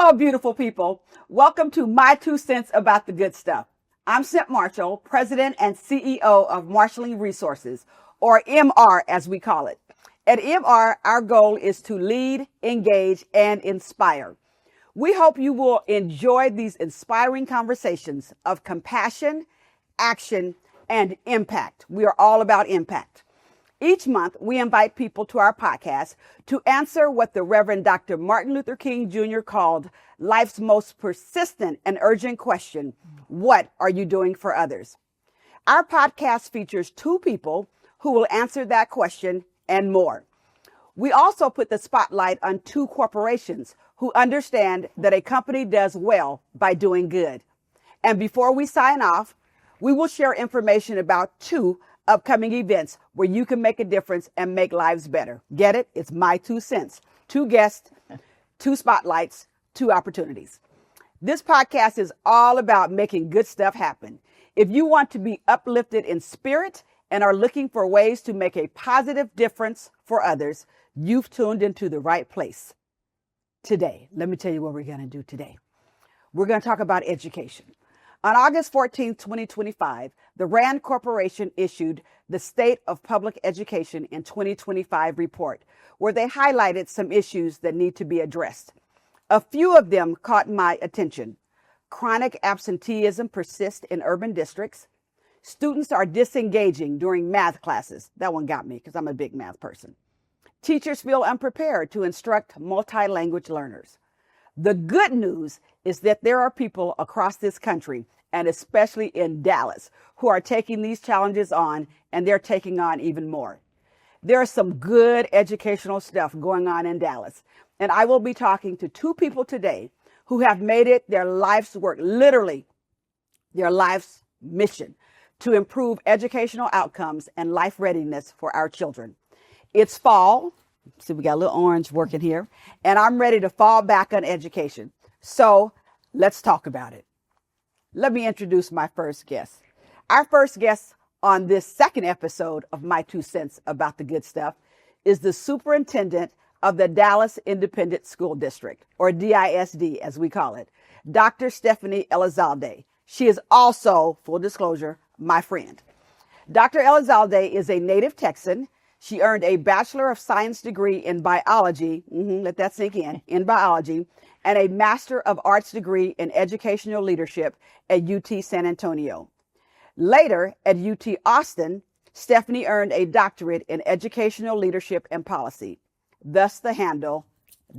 Hello, beautiful people. Welcome to My 2 Cents About the Good Stuff. I'm Cynt Marshall, President and CEO of Marshalling Resources, or MR as we call it. At MR, our goal is to lead, engage, and inspire. We hope you will enjoy these inspiring conversations of compassion, action, and impact. We are all about impact. Each month, we invite people to our podcast to answer what the Reverend Dr. Martin Luther King Jr. called life's most persistent and urgent question: what are you doing for others? Our podcast features 2 people who will answer that question and more. We also put the spotlight on 2 corporations who understand that a company does well by doing good. And before we sign off, we will share information about 2 upcoming events where you can make a difference and make lives better. Get it? It's my 2 cents. 2 guests, 2 spotlights, 2 opportunities. This podcast is all about making good stuff happen. If you want to be uplifted in spirit and are looking for ways to make a positive difference for others, you've tuned into the right place. Today, let me tell you what we're going to do today. We're going to talk about education. On August 14, 2025, the RAND Corporation issued the State of Public Education in 2025 report, where they highlighted some issues that need to be addressed. A few of them caught my attention. Chronic absenteeism persists in urban districts. Students are disengaging during math classes. That one got me because I'm a big math person. Teachers feel unprepared to instruct multi-language learners. The good news is that there are people across this country, and especially in Dallas, who are taking these challenges on, and they're taking on even more. There's some good educational stuff going on in Dallas, and I will be talking to 2 people today who have made it their life's work, literally their life's mission, to improve educational outcomes and life readiness for our children. It's fall. See, we got a little orange working here, and I'm ready to fall back on education. So let's talk about it. Let me introduce my first guest. Our first guest on this second episode of My 2 Cents About the Good Stuff is the Superintendent of the Dallas Independent School District, or DISD as we call it, Dr. Stephanie Elizalde. She is also, full disclosure, my friend. Dr. Elizalde is a native Texan. She earned a Bachelor of Science degree in biology, let that sink in biology, and a Master of Arts degree in educational leadership at UT San Antonio. Later, at UT Austin, Stephanie earned a doctorate in educational leadership and policy, thus the handle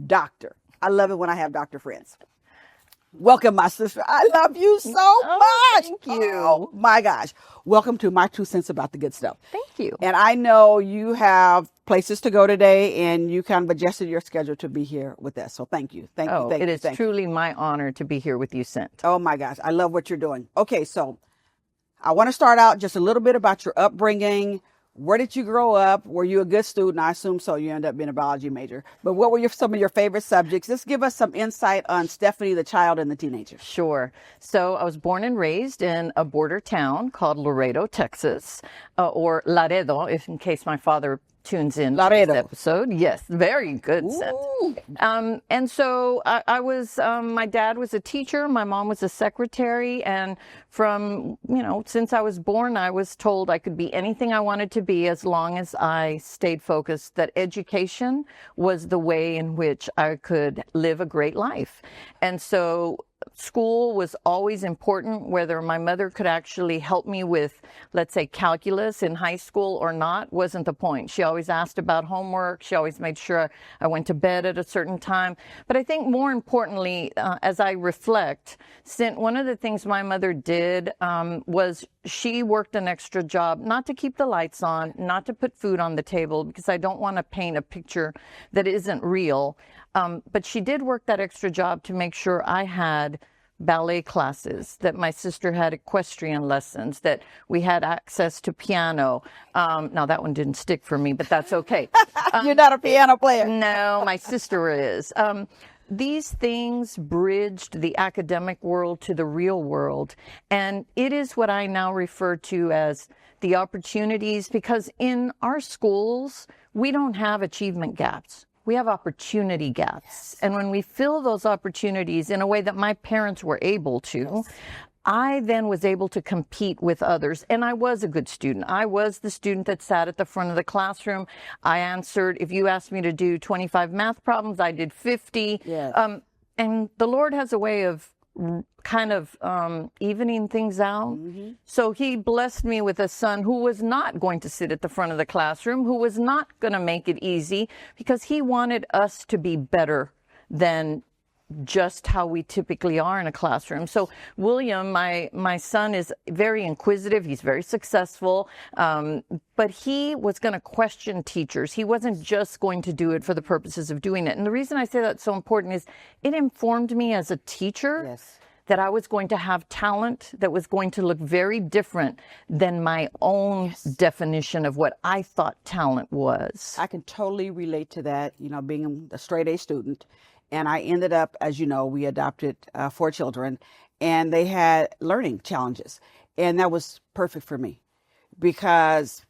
Doctor. I love it when I have doctor friends. Welcome, my sister. I love you so much. Thank you. Oh, my gosh. Welcome to My 2 Cents About the Good Stuff. Thank you. And I know you have places to go today, and you kind of adjusted your schedule to be here with us. So thank you. Thank you. It is truly my honor to be here with you, Cynt. Oh, my gosh. I love what you're doing. Okay, so I want to start out just a little bit about your upbringing. Where did you grow up? Were you a good student? I assume so. You ended up being a biology major. But what were some of your favorite subjects? Just give us some insight on Stephanie, the child and the teenager. Sure. So I was born and raised in a border town called Laredo, Texas, or Laredo, if in case my father tunes in Laredo. To this episode. Yes, very good, Cynt. And so I was, my dad was a teacher, my mom was a secretary, and from, since I was born, I was told I could be anything I wanted to be as long as I stayed focused, that education was the way in which I could live a great life. And so school was always important, whether my mother could actually help me with, let's say, calculus in high school or not, wasn't the point. She always asked about homework. She always made sure I went to bed at a certain time. But I think more importantly, as I reflect, one of the things my mother did was she worked an extra job, not to keep the lights on, not to put food on the table, because I don't want to paint a picture that isn't real. But she did work that extra job to make sure I had ballet classes, that my sister had equestrian lessons, that we had access to piano. Now that one didn't stick for me, but that's okay. You're not a piano player. No, my sister is. These things bridged the academic world to the real world. And it is what I now refer to as the opportunities, because in our schools, we don't have achievement gaps. we have opportunity gaps. Yes. And when we fill those opportunities in a way that my parents were able to, yes. I then was able to compete with others. And I was a good student. I was the student that sat at the front of the classroom. I answered, if you asked me to do 25 math problems, I did 50. Yes. And the Lord has a way of kind of evening things out. Mm-hmm. So he blessed me with a son who was not going to sit at the front of the classroom, who was not going to make it easy, because he wanted us to be better than just how we typically are in a classroom. So William, my son, is very inquisitive. He's very successful. But he was going to question teachers. He wasn't just going to do it for the purposes of doing it. And the reason I say that's so important is it informed me as a teacher. Yes. That I was going to have talent that was going to look very different than my own yes. definition of what I thought talent was. I can totally relate to that, being a straight A student. And I ended up, as you know, we adopted 4 children, and they had learning challenges. And that was perfect for me because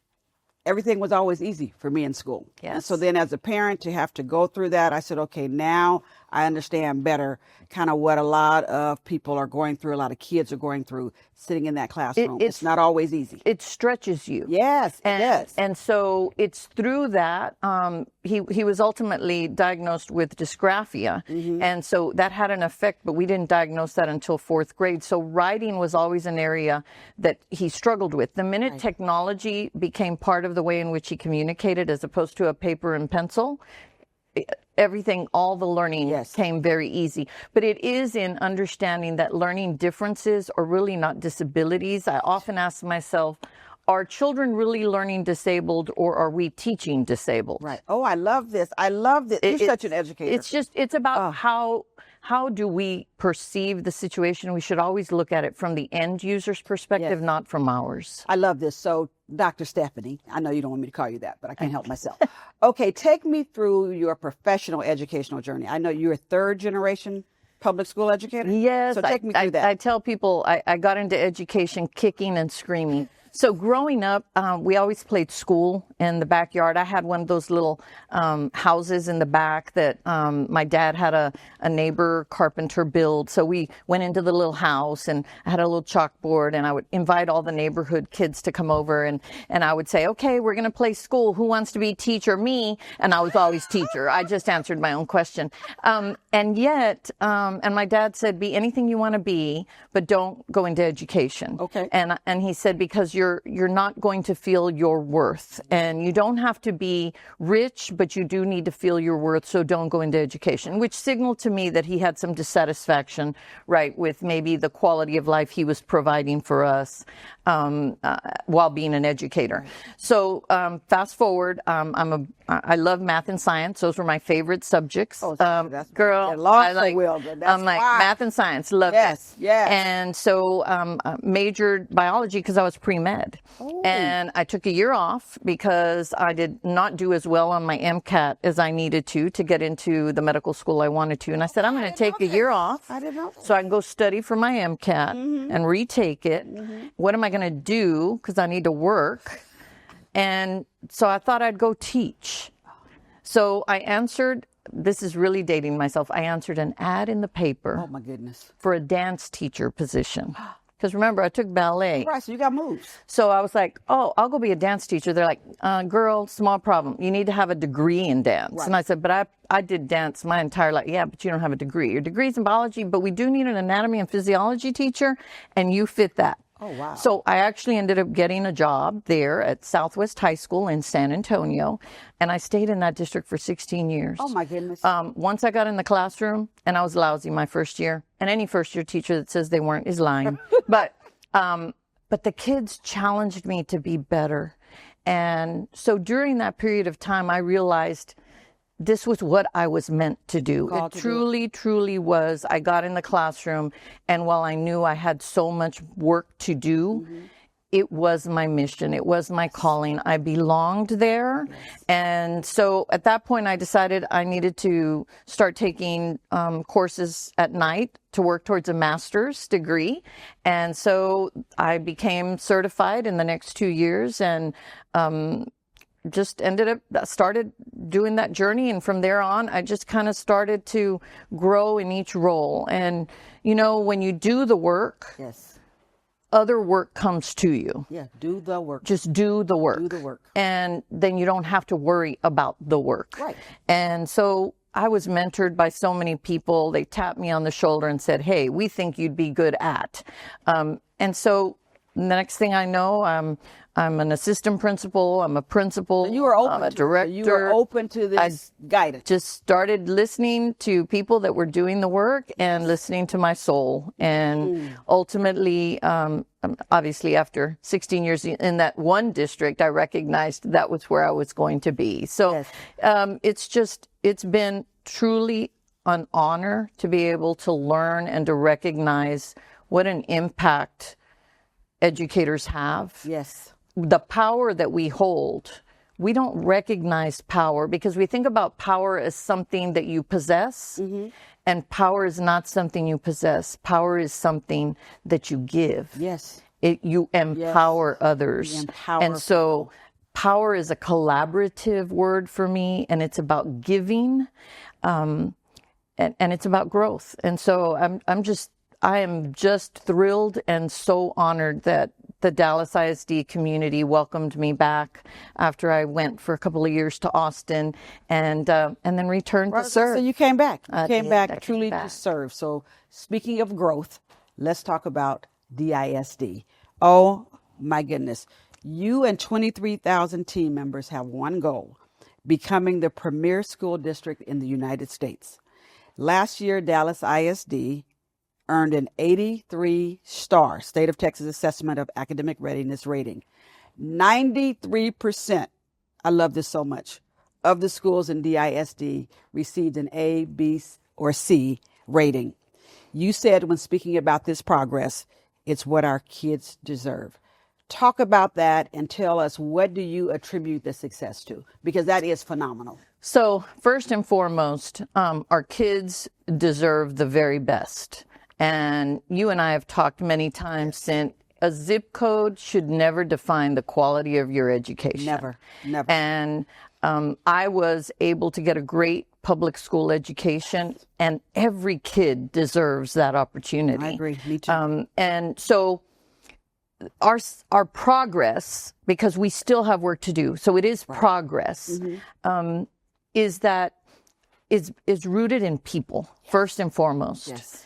everything was always easy for me in school. Yes. And so then as a parent to have to go through that, I said, okay, now I understand better kind of what a lot of people are going through, a lot of kids are going through sitting in that classroom. It's not always easy. It stretches you. Yes, it does. And so it's through that, he was ultimately diagnosed with dysgraphia. Mm-hmm. And so that had an effect, but we didn't diagnose that until 4th grade. So writing was always an area that he struggled with. The minute right. technology became part of the way in which he communicated as opposed to a paper and pencil, everything, all the learning yes. came very easy. But it is in understanding that learning differences are really not disabilities. I often ask myself, are children really learning disabled, or are we teaching disabled? Right. Oh, I love this. I love this. You're such an educator. It's about how do we perceive the situation? We should always look at it from the end user's perspective, yes. not from ours. I love this. So, Dr. Stephanie, I know you don't want me to call you that, but I can't help myself. Okay, take me through your professional educational journey. I know you're a 3rd generation public school educator. Yes. So take me through that. I tell people I got into education kicking and screaming. So growing up, we always played school in the backyard. I had one of those little houses in the back that my dad had a neighbor carpenter build. So we went into the little house, and I had a little chalkboard, and I would invite all the neighborhood kids to come over, and I would say, okay, we're going to play school. Who wants to be teacher? Me. And I was always teacher. I just answered my own question. And my dad said, be anything you want to be, but don't go into education. Okay. And he said, because you're not going to feel your worth, and you don't have to be rich, but you do need to feel your worth. So don't go into education, which signaled to me that he had some dissatisfaction, right, with maybe the quality of life he was providing for us while being an educator. So fast forward, I love math and science. Those were my favorite subjects. Oh, girl, I'm like math and science. Love it. Yes. And so majored biology because I was pre-med. Oh. And I took a year off because I did not do as well on my MCAT as I needed to get into the medical school I wanted to. And I said, I'm going to take a year off so I can go study for my MCAT mm-hmm. and retake it. Mm-hmm. What am I going to do? Because I need to work. And so I thought I'd go teach. So I answered, this is really dating myself, I answered an ad in the paper. Oh, my goodness. For a dance teacher position. Because remember, I took ballet. Right, so you got moves. So I was like, oh, I'll go be a dance teacher. They're like, girl, small problem. You need to have a degree in dance. Right. And I said, but I did dance my entire life. Yeah, but you don't have a degree. Your degree's in biology, but we do need an anatomy and physiology teacher, and you fit that. Oh, wow. So I actually ended up getting a job there at Southwest High School in San Antonio, and I stayed in that district for 16 years. Oh, my goodness. Once I got in the classroom, and I was lousy my first year, and any first-year teacher that says they weren't is lying. But the kids challenged me to be better. And so during that period of time, I realized this was what I was meant to do. It truly was. I got in the classroom, and while I knew I had so much work to do, mm-hmm. it was my mission. It was my calling. I belonged there. Yes. And so at that point, I decided I needed to start taking courses at night to work towards a master's degree. And so I became certified in the next 2 years, and just started doing that journey. And from there on, I just kind of started to grow in each role. And, you know, when you do the work, yes, other work comes to you. yeah, do the work. Just do the work. Do the work. And then you don't have to worry about the work. Right. And so I was mentored by so many people. They tapped me on the shoulder and said, hey, we think you'd be good at. And so the next thing I know, I'm an assistant principal. I'm a principal. So you were open. I'm a director. You were open to this guidance. Just started listening to people that were doing the work and listening to my soul. And ultimately, obviously, after 16 years in that one district, I recognized that was where I was going to be. So it's been truly an honor to be able to learn and to recognize what an impact educators have. Yes. The power that we hold, we don't recognize power because we think about power as something that you possess, and power is not something you possess. Power is something that you give. Yes. You empower others. You empower and so power is a collaborative word for me, and it's about giving, and it's about growth. And so I am just thrilled and so honored that the Dallas ISD community welcomed me back after I went for a couple of years to Austin and then returned to serve. So you came back. You came I back came truly back. to serve. So speaking of growth, let's talk about DISD. Oh my goodness. You and 23,000 team members have one goal: becoming the premier school district in the United States. Last year, Dallas ISD earned an 83-star State of Texas Assessment of Academic Readiness rating. 93%, I love this so much, of the schools in DISD received an A, B, or C rating. You said when speaking about this progress, it's what our kids deserve. Talk about that and tell us, what do you attribute the success to? Because that is phenomenal. So first and foremost, our kids deserve the very best. And you and I have talked many times, Cynt, a zip code should never define the quality of your education. Never, never. And I was able to get a great public school education, and every kid deserves that opportunity. I agree. Me too. And so our progress, because we still have work to do, so it is progress, is rooted in people, first and foremost. Yes.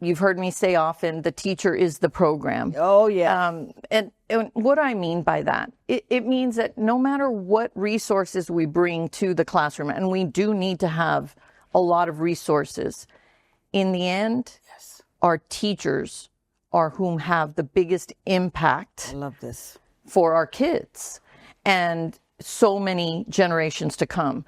You've heard me say often, the teacher is the program. Oh, yeah. And what I mean by that, it means that no matter what resources we bring to the classroom, and we do need to have a lot of resources, in the end, our teachers are whom have the biggest impact. I love this. For our kids and so many generations to come.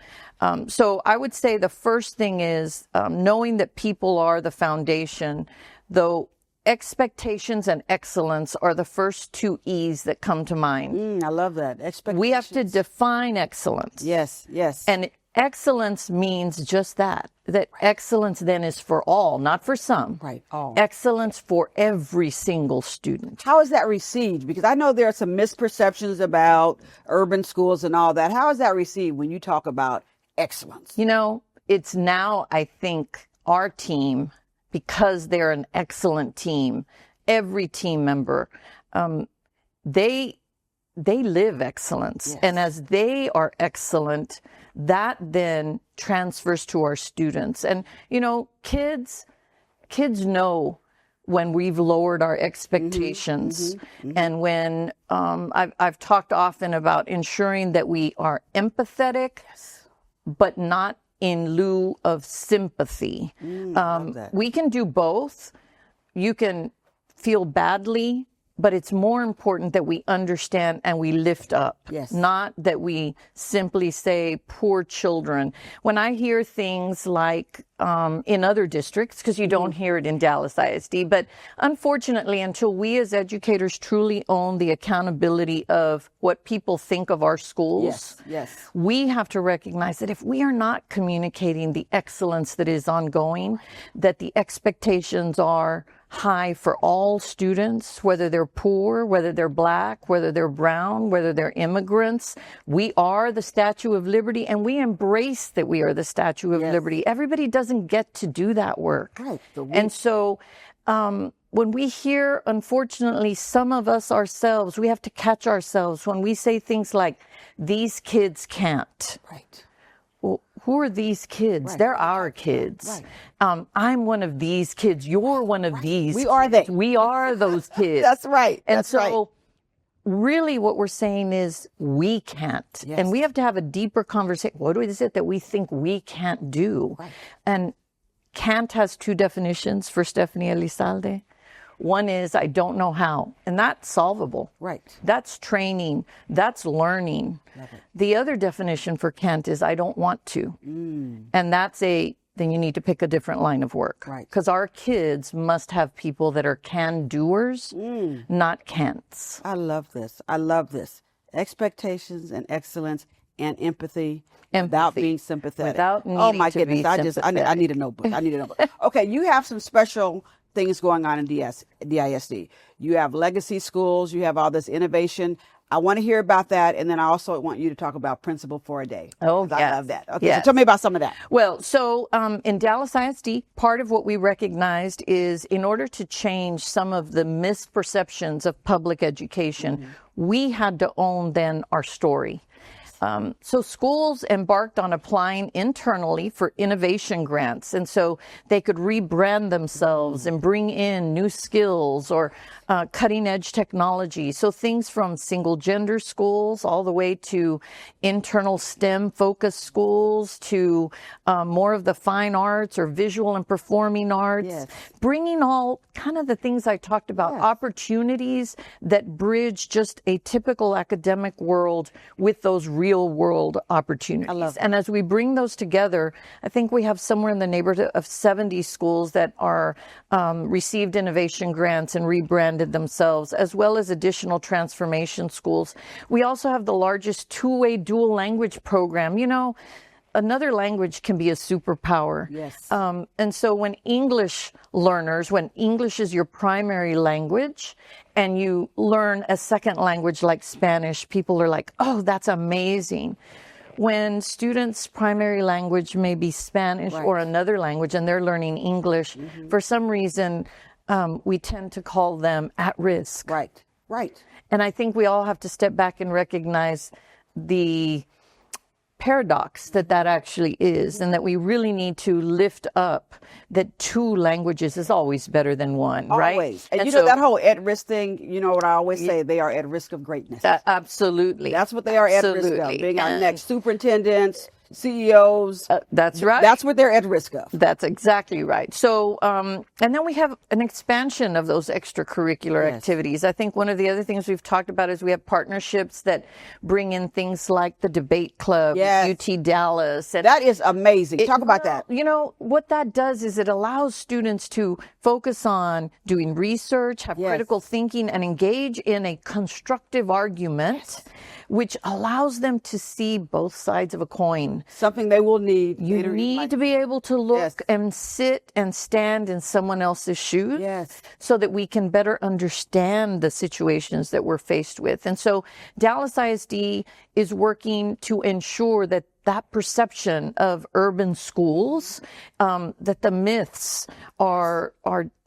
So I would say the first thing is knowing that people are the foundation, though expectations and excellence are the first two E's that come to mind. I love that. Expectations. We have to define excellence. Yes, yes. And excellence means just that excellence then is for all, not for some. Right, all. Excellence for every single student. How is that received? Because I know there are some misperceptions about urban schools and all that. How is that received when you talk about excellence? You know, it's now, I think, our team, because they're an excellent team, every team member, they live excellence. Yes. And as they are excellent, that then transfers to our students. And, you know, kids know when we've lowered our expectations, and when I've talked often about ensuring that we are empathetic, but not in lieu of sympathy. We can do both. You can feel badly, but it's more important that we understand and we lift up, not that we simply say poor children. When I hear things like in other districts, because you don't hear it in Dallas ISD, but unfortunately, until we as educators truly own the accountability of what people think of our schools, we have to recognize that if we are not communicating the excellence that is ongoing, that the expectations are high for all students, whether they're poor, whether they're black, whether they're brown, whether they're immigrants. We are the Statue of Liberty, and we embrace that we are the Statue of Liberty. Everybody doesn't get to do that work. Right. And so when we hear, unfortunately, some of us ourselves, we have to catch ourselves when we say things like, these kids can't. Right. Well, who are these kids? Right. They're our kids. Right. I'm one of these kids. You're one of these. We are they. We are those kids. That's right. And That's so right. really what we're saying is we can't. Yes. And we have to have a deeper conversation. What is it that we think we can't do? Right. And can't has two definitions for Stephanie Elizalde. One is, I don't know how, and that's solvable. Right. That's training. That's learning. The other definition for can't is, I don't want to. And that's then you need to pick a different line of work. Right. Because our kids must have people that are can-doers, not can'ts. I love this. I love this. Expectations and excellence and empathy. Without being sympathetic. Without needing oh my to goodness! be I sympathetic. need a notebook. I need a notebook. Okay, you have some special things going on in DISD. You have legacy schools. You have all this innovation. I want to hear about that, and then I also want you to talk about Principal for a Day. Oh, I yes. love that. Okay, Yes. so tell me about some of that. Well, so in Dallas ISD, part of what we recognized is in order to change some of the misperceptions of public education, we had to own then our story. So schools embarked on applying internally for innovation grants. And so they could rebrand themselves and bring in new skills or cutting edge technology. So things from single gender schools all the way to internal STEM focused schools to more of the fine arts or visual and performing arts, bringing all kind of the things I talked about, opportunities that bridge just a typical academic world with those real world opportunities. I love that. And as we bring those together, I think we have somewhere in the neighborhood of 70 schools that are received innovation grants and rebranded themselves, as well as additional transformation schools. We also have the largest two-way dual language program. You know, another language can be a superpower. Yes. And so when English learners, when English is your primary language and you learn a second language like Spanish, people are like, oh, that's amazing. When students' primary language may be Spanish or another language and they're learning English, for some reason, we tend to call them at risk. Right. Right. And I think we all have to step back and recognize the paradox that actually is, and that we really need to lift up that two languages is always better than one, right? Always. And you know, that whole at-risk thing, you know what I always say, they are at risk of greatness. Absolutely. That's what they are at risk of, being our next superintendents, CEOs. That's right. That's what they're at risk of. That's exactly right. So, and then we have an expansion of those extracurricular activities. I think one of the other things we've talked about is we have partnerships that bring in things like the debate club, UT Dallas. And that is amazing. Talk about that. You know, what that does is it allows students to focus on doing research, have critical thinking, and engage in a constructive argument, which allows them to see both sides of a coin. Something they will need. You need to be able to look and sit and stand in someone else's shoes so that we can better understand the situations that we're faced with. And so Dallas ISD is working to ensure that that perception of urban schools, that the myths are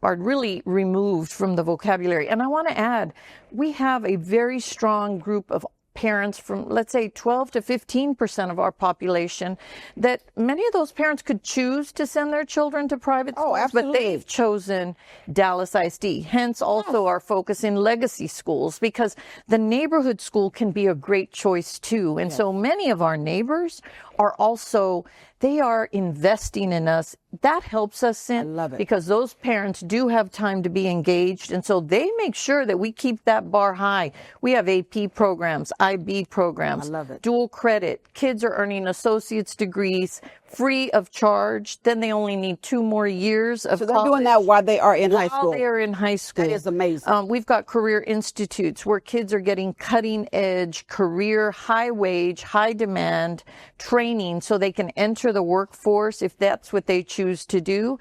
really removed from the vocabulary. And I want to add, we have a very strong group of parents from, let's say, 12 to 15% of our population, that many of those parents could choose to send their children to private schools, but they've chosen Dallas ISD. Hence also our focus in legacy schools, because the neighborhood school can be a great choice too. And so many of our neighbors are also, they are investing in us. That helps us, Cynt, I love it. because those parents do have time to be engaged. And so they make sure that we keep that bar high. We have AP programs, IB programs, I love it. dual credit. Kids are earning associate's degrees free of charge. Then they only need 2 more years of So they're doing that while they are in high school. While they are in high school. That is amazing. We've got career institutes where kids are getting cutting edge, career, high wage, high demand training so they can enter the workforce if that's what they choose to do.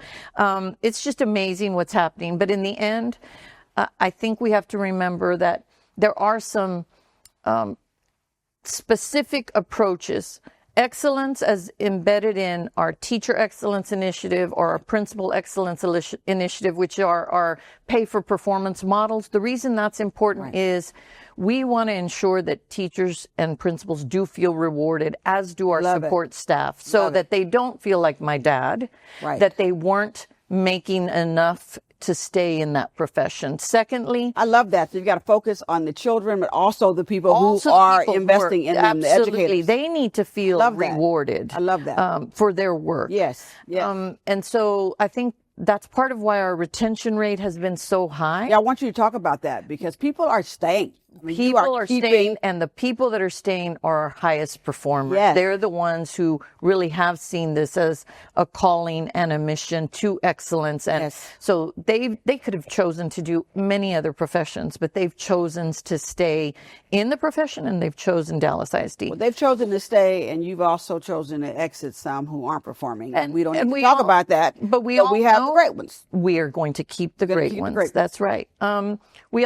It's just amazing what's happening. But in the end, I think we have to remember that there are some specific approaches. Excellence as embedded in our Teacher Excellence Initiative or our Principal Excellence Initiative, which are our pay-for-performance models. The reason that's important is we want to ensure that teachers and principals do feel rewarded, as do our support staff, so that they don't feel like my dad, that they weren't making enough to stay in that profession. Secondly, I love that. So you've got to focus on the children, but also the people who are investing in them, the educators. They need to feel rewarded. I love that. For their work. Yes. Yes. And so I think that's part of why our retention rate has been so high. Yeah, I want you to talk about that because people are staying. I mean, people are staying, and the people that are staying are our highest performers. Yes. They're the ones who really have seen this as a calling and a mission to excellence. And so they could have chosen to do many other professions, but they've chosen to stay in the profession, and they've chosen Dallas ISD. Well, they've chosen to stay, and you've also chosen to exit some who aren't performing. And we don't need to talk about that, but we have the great ones. We are going to keep the great ones. That's right. We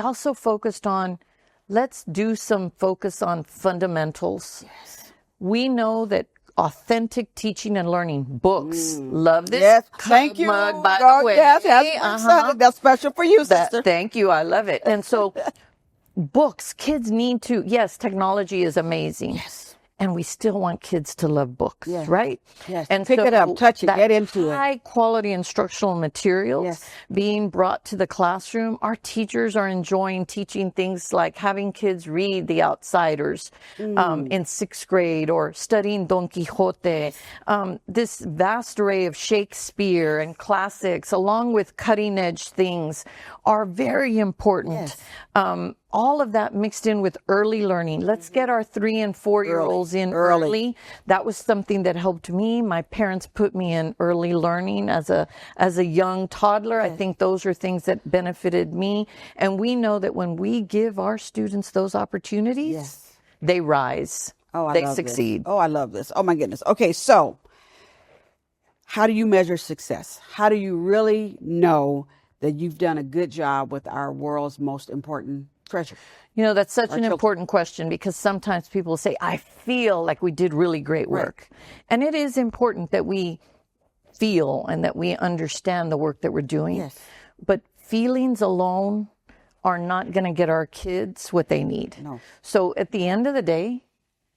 also focused on, let's do some focus on fundamentals. Yes. We know that authentic teaching and learning, books. Love this. Yes, thank you. Mug, by the way. Yes, that's special for you, sister. Thank you. I love it. And so books, kids need to, yes, technology is amazing. Yes. And we still want kids to love books, right? Yes. And pick it up, touch it, get into it. High quality instructional materials being brought to the classroom. Our teachers are enjoying teaching things like having kids read The Outsiders in 6th grade, or studying Don Quixote. This vast array of Shakespeare and classics, along with cutting edge things, are very important. Yes. All of that mixed in with early learning. Let's get our 3 and 4-year-olds in early. That was something that helped me. My parents put me in early learning as a young toddler. I think those are things that benefited me. And we know that when we give our students those opportunities, they rise. They succeed. Oh, I love this. Oh my goodness. Okay, so how do you measure success? How do you really know that you've done a good job with our world's most important treasure? You know, that's such an important question, because sometimes people say, I feel like we did really great work. And it is important that we feel and that we understand the work that we're doing. Yes. But feelings alone are not going to get our kids what they need. No. So at the end of the day,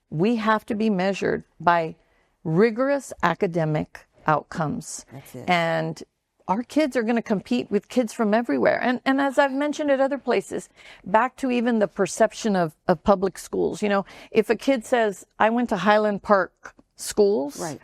we have to be measured by rigorous academic outcomes. That's it. And our kids are going to compete with kids from everywhere. And as I've mentioned at other places, back to even the perception of public schools. You know, if a kid says, I went to Highland Park schools,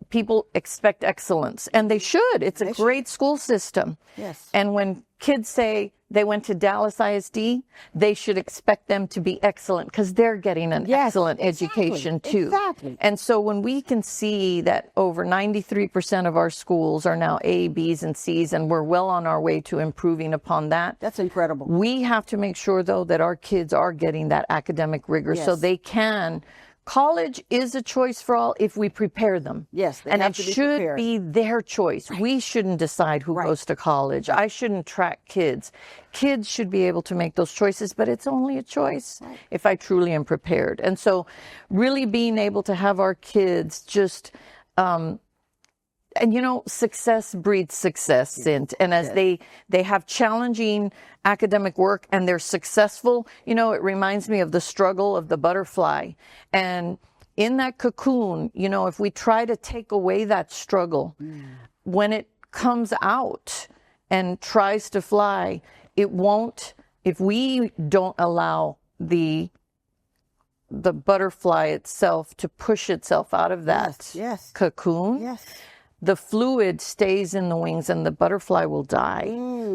people expect excellence. And they should. It's a great school system. Yes. And when kids say they went to Dallas ISD, they should expect them to be excellent, because they're getting an excellent education too. Exactly. And so when we can see that over 93% of our schools are now A, B's, and C's, and we're well on our way to improving upon that. That's incredible. We have to make sure, though, that our kids are getting that academic rigor so they can. College is a choice for all if we prepare them. Yes, and it should be their choice. Right. We shouldn't decide who goes to college. I shouldn't track kids. Kids should be able to make those choices, but it's only a choice if I truly am prepared. And so really being able to have our kids just and you know, success breeds success, Cynt. And as they have challenging academic work and they're successful, you know, it reminds me of the struggle of the butterfly. And in that cocoon, you know, if we try to take away that struggle, when it comes out and tries to fly, it won't, if we don't allow the butterfly itself to push itself out of that cocoon, the fluid stays in the wings and the butterfly will die.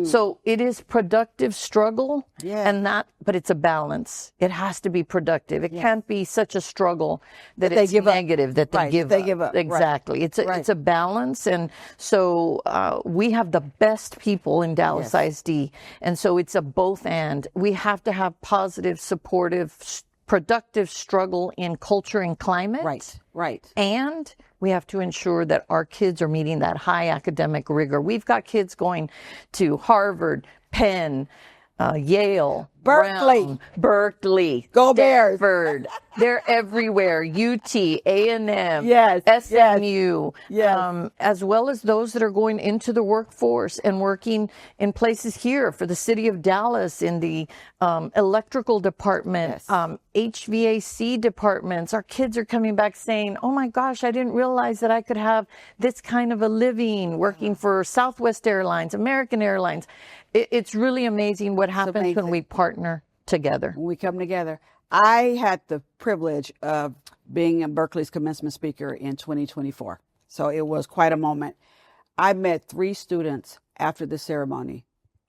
So it is productive struggle, but it's a balance. It has to be productive. It can't be such a struggle that it's negative, that they give up. Exactly. It's a balance. And so we have the best people in Dallas ISD. And so it's a both and. We have to have positive, supportive, productive struggle in culture and climate. Right. And we have to ensure that our kids are meeting that high academic rigor. We've got kids going to Harvard, Penn, Yale, Berkeley, Go Bears. Stanford. They're everywhere. UT, A&M, Yes, SMU, as well as those that are going into the workforce and working in places here for the city of Dallas in the electrical department, HVAC departments. Our kids are coming back saying, oh my gosh, I didn't realize that I could have this kind of a living working for Southwest Airlines, American Airlines. It's really amazing what happens when we partner together. When we come together. I had the privilege of being in Berkeley's commencement speaker in 2024. So it was quite a moment. I met 3 students after the ceremony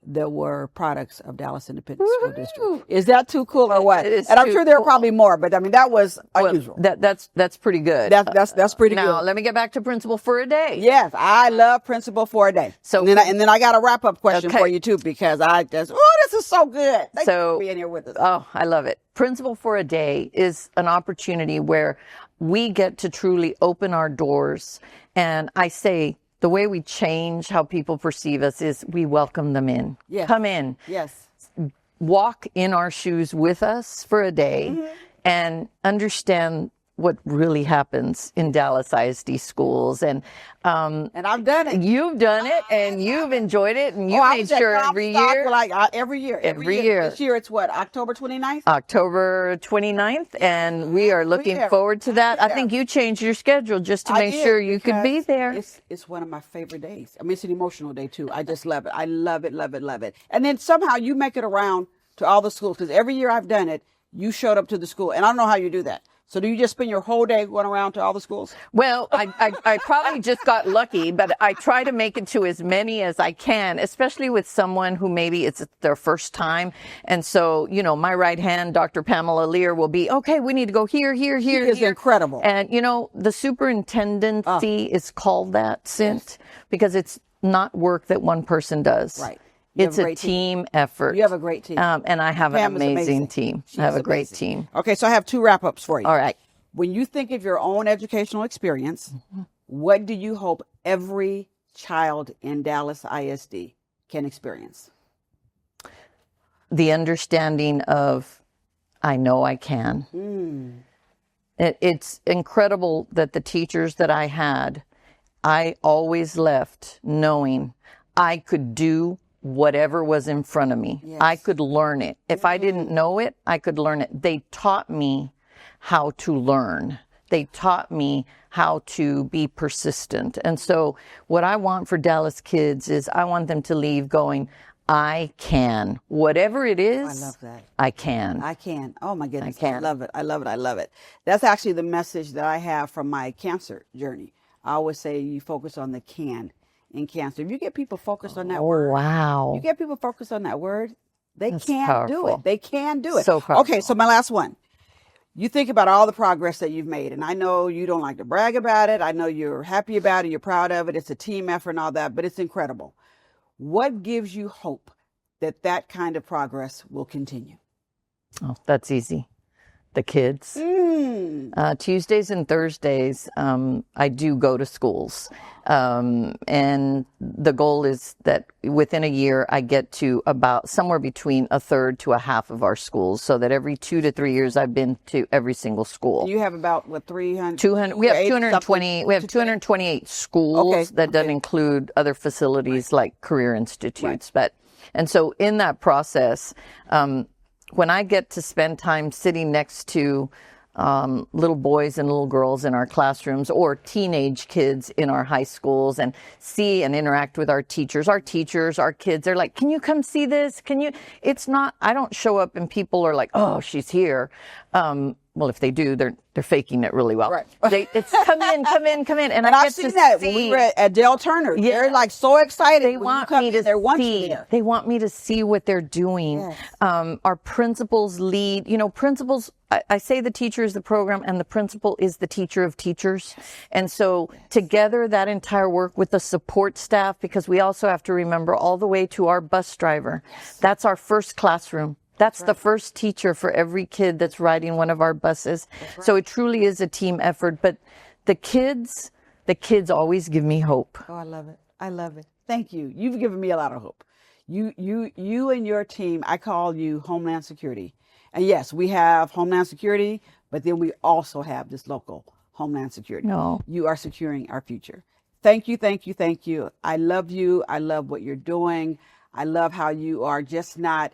that were products of Dallas Independent School District. Is that too cool or what? And I'm sure there are probably more, but I mean, that was unusual. That's pretty good. That's pretty good. Now, let me get back to Principal for a Day. Yes, I love Principal for a Day. So, and then I got a wrap-up question for you, too, because this is so good. Thank you for being here with us. Oh, I love it. Principal for a Day is an opportunity where we get to truly open our doors. And I say, the way we change how people perceive us is we welcome them in. Yes. Come in. Yes. Walk in our shoes with us for a day and understand what really happens in Dallas ISD schools. And I've done it. You've done it, and you've enjoyed it, and you made sure every year. Every year. This year it's what, October 29th? October 29th, and we are looking forward to that. I think you changed your schedule just to make sure you could be there. It's one of my favorite days. I mean, it's an emotional day too. I just love it. I love it, love it, love it. And then somehow you make it around to all the schools, because every year I've done it, you showed up to the school, and I don't know how you do that. So do you just spend your whole day going around to all the schools? Well, I probably just got lucky, but I try to make it to as many as I can, especially with someone who maybe it's their first time. And so, my right hand, Dr. Pamela Lear, will be, okay, we need to go here. She is incredible. And, the superintendency is called that, Cynt, because it's not work that one person does. Right. It's a team effort. You have a great team. And I have an amazing team. I have a great team. Okay, so I have 2 wrap-ups for you. All right. When you think of your own educational experience, what do you hope every child in Dallas ISD can experience? The understanding of, I know I can. It's incredible that the teachers that I had, I always left knowing I could do whatever was in front of me. Yes. I could learn it. If I didn't know it, I could learn it. They taught me how to learn. They taught me how to be persistent. And so what I want for Dallas kids is I want them to leave going, I can. Whatever it is, I love that. I can. I can. Oh my goodness. I can. I love it. I love it. I love it. That's actually the message that I have from my cancer journey. I always say you focus on the can in cancer. If you get people focused on that word, you get people focused on that word, That's can't do it. They can do it. So powerful. Okay, so my last one. You think about all the progress that you've made, and I know you don't like to brag about it. I know you're happy about it. You're proud of it. It's a team effort and all that, but it's incredible. What gives you hope that that kind of progress will continue? Oh, that's easy. The kids. Tuesdays and Thursdays, I do go to schools. And the goal is that within a year, I get to about somewhere between a third to a half of our schools, so that every 2 to 3 years, I've been to every single school. And you have about, what, 300? 200. We have 220. We have 228 schools. That doesn't include other facilities like career institutes. And so in that process, when I get to spend time sitting next to little boys and little girls in our classrooms, or teenage kids in our high schools, and see and interact with our teachers, our kids, they're like, can you come see this? It's not, I don't show up and people are like, oh, she's here. well, if they do, they're faking it really well. Right. It's come in. And I I've get seen to that see, when we were at Dale Turner. Yeah. They're like so excited. They when want you come me in, to they want you see. there. They want me to see what they're doing. Yes. Our principals lead. Principals. I say the teacher is the program, and the principal is the teacher of teachers. And so together, that entire work with the support staff, because we also have to remember all the way to our bus driver. Yes. That's our first classroom. That's right. The first teacher for every kid that's riding one of our buses. Right. So it truly is a team effort. But the kids always give me hope. Oh, I love it. I love it. Thank you. You've given me a lot of hope. You and your team, I call you Homeland Security. And yes, we have Homeland Security, but then we also have this local Homeland Security. No. You are securing our future. Thank you, thank you, thank you. I love you. I love what you're doing. I love how you are just not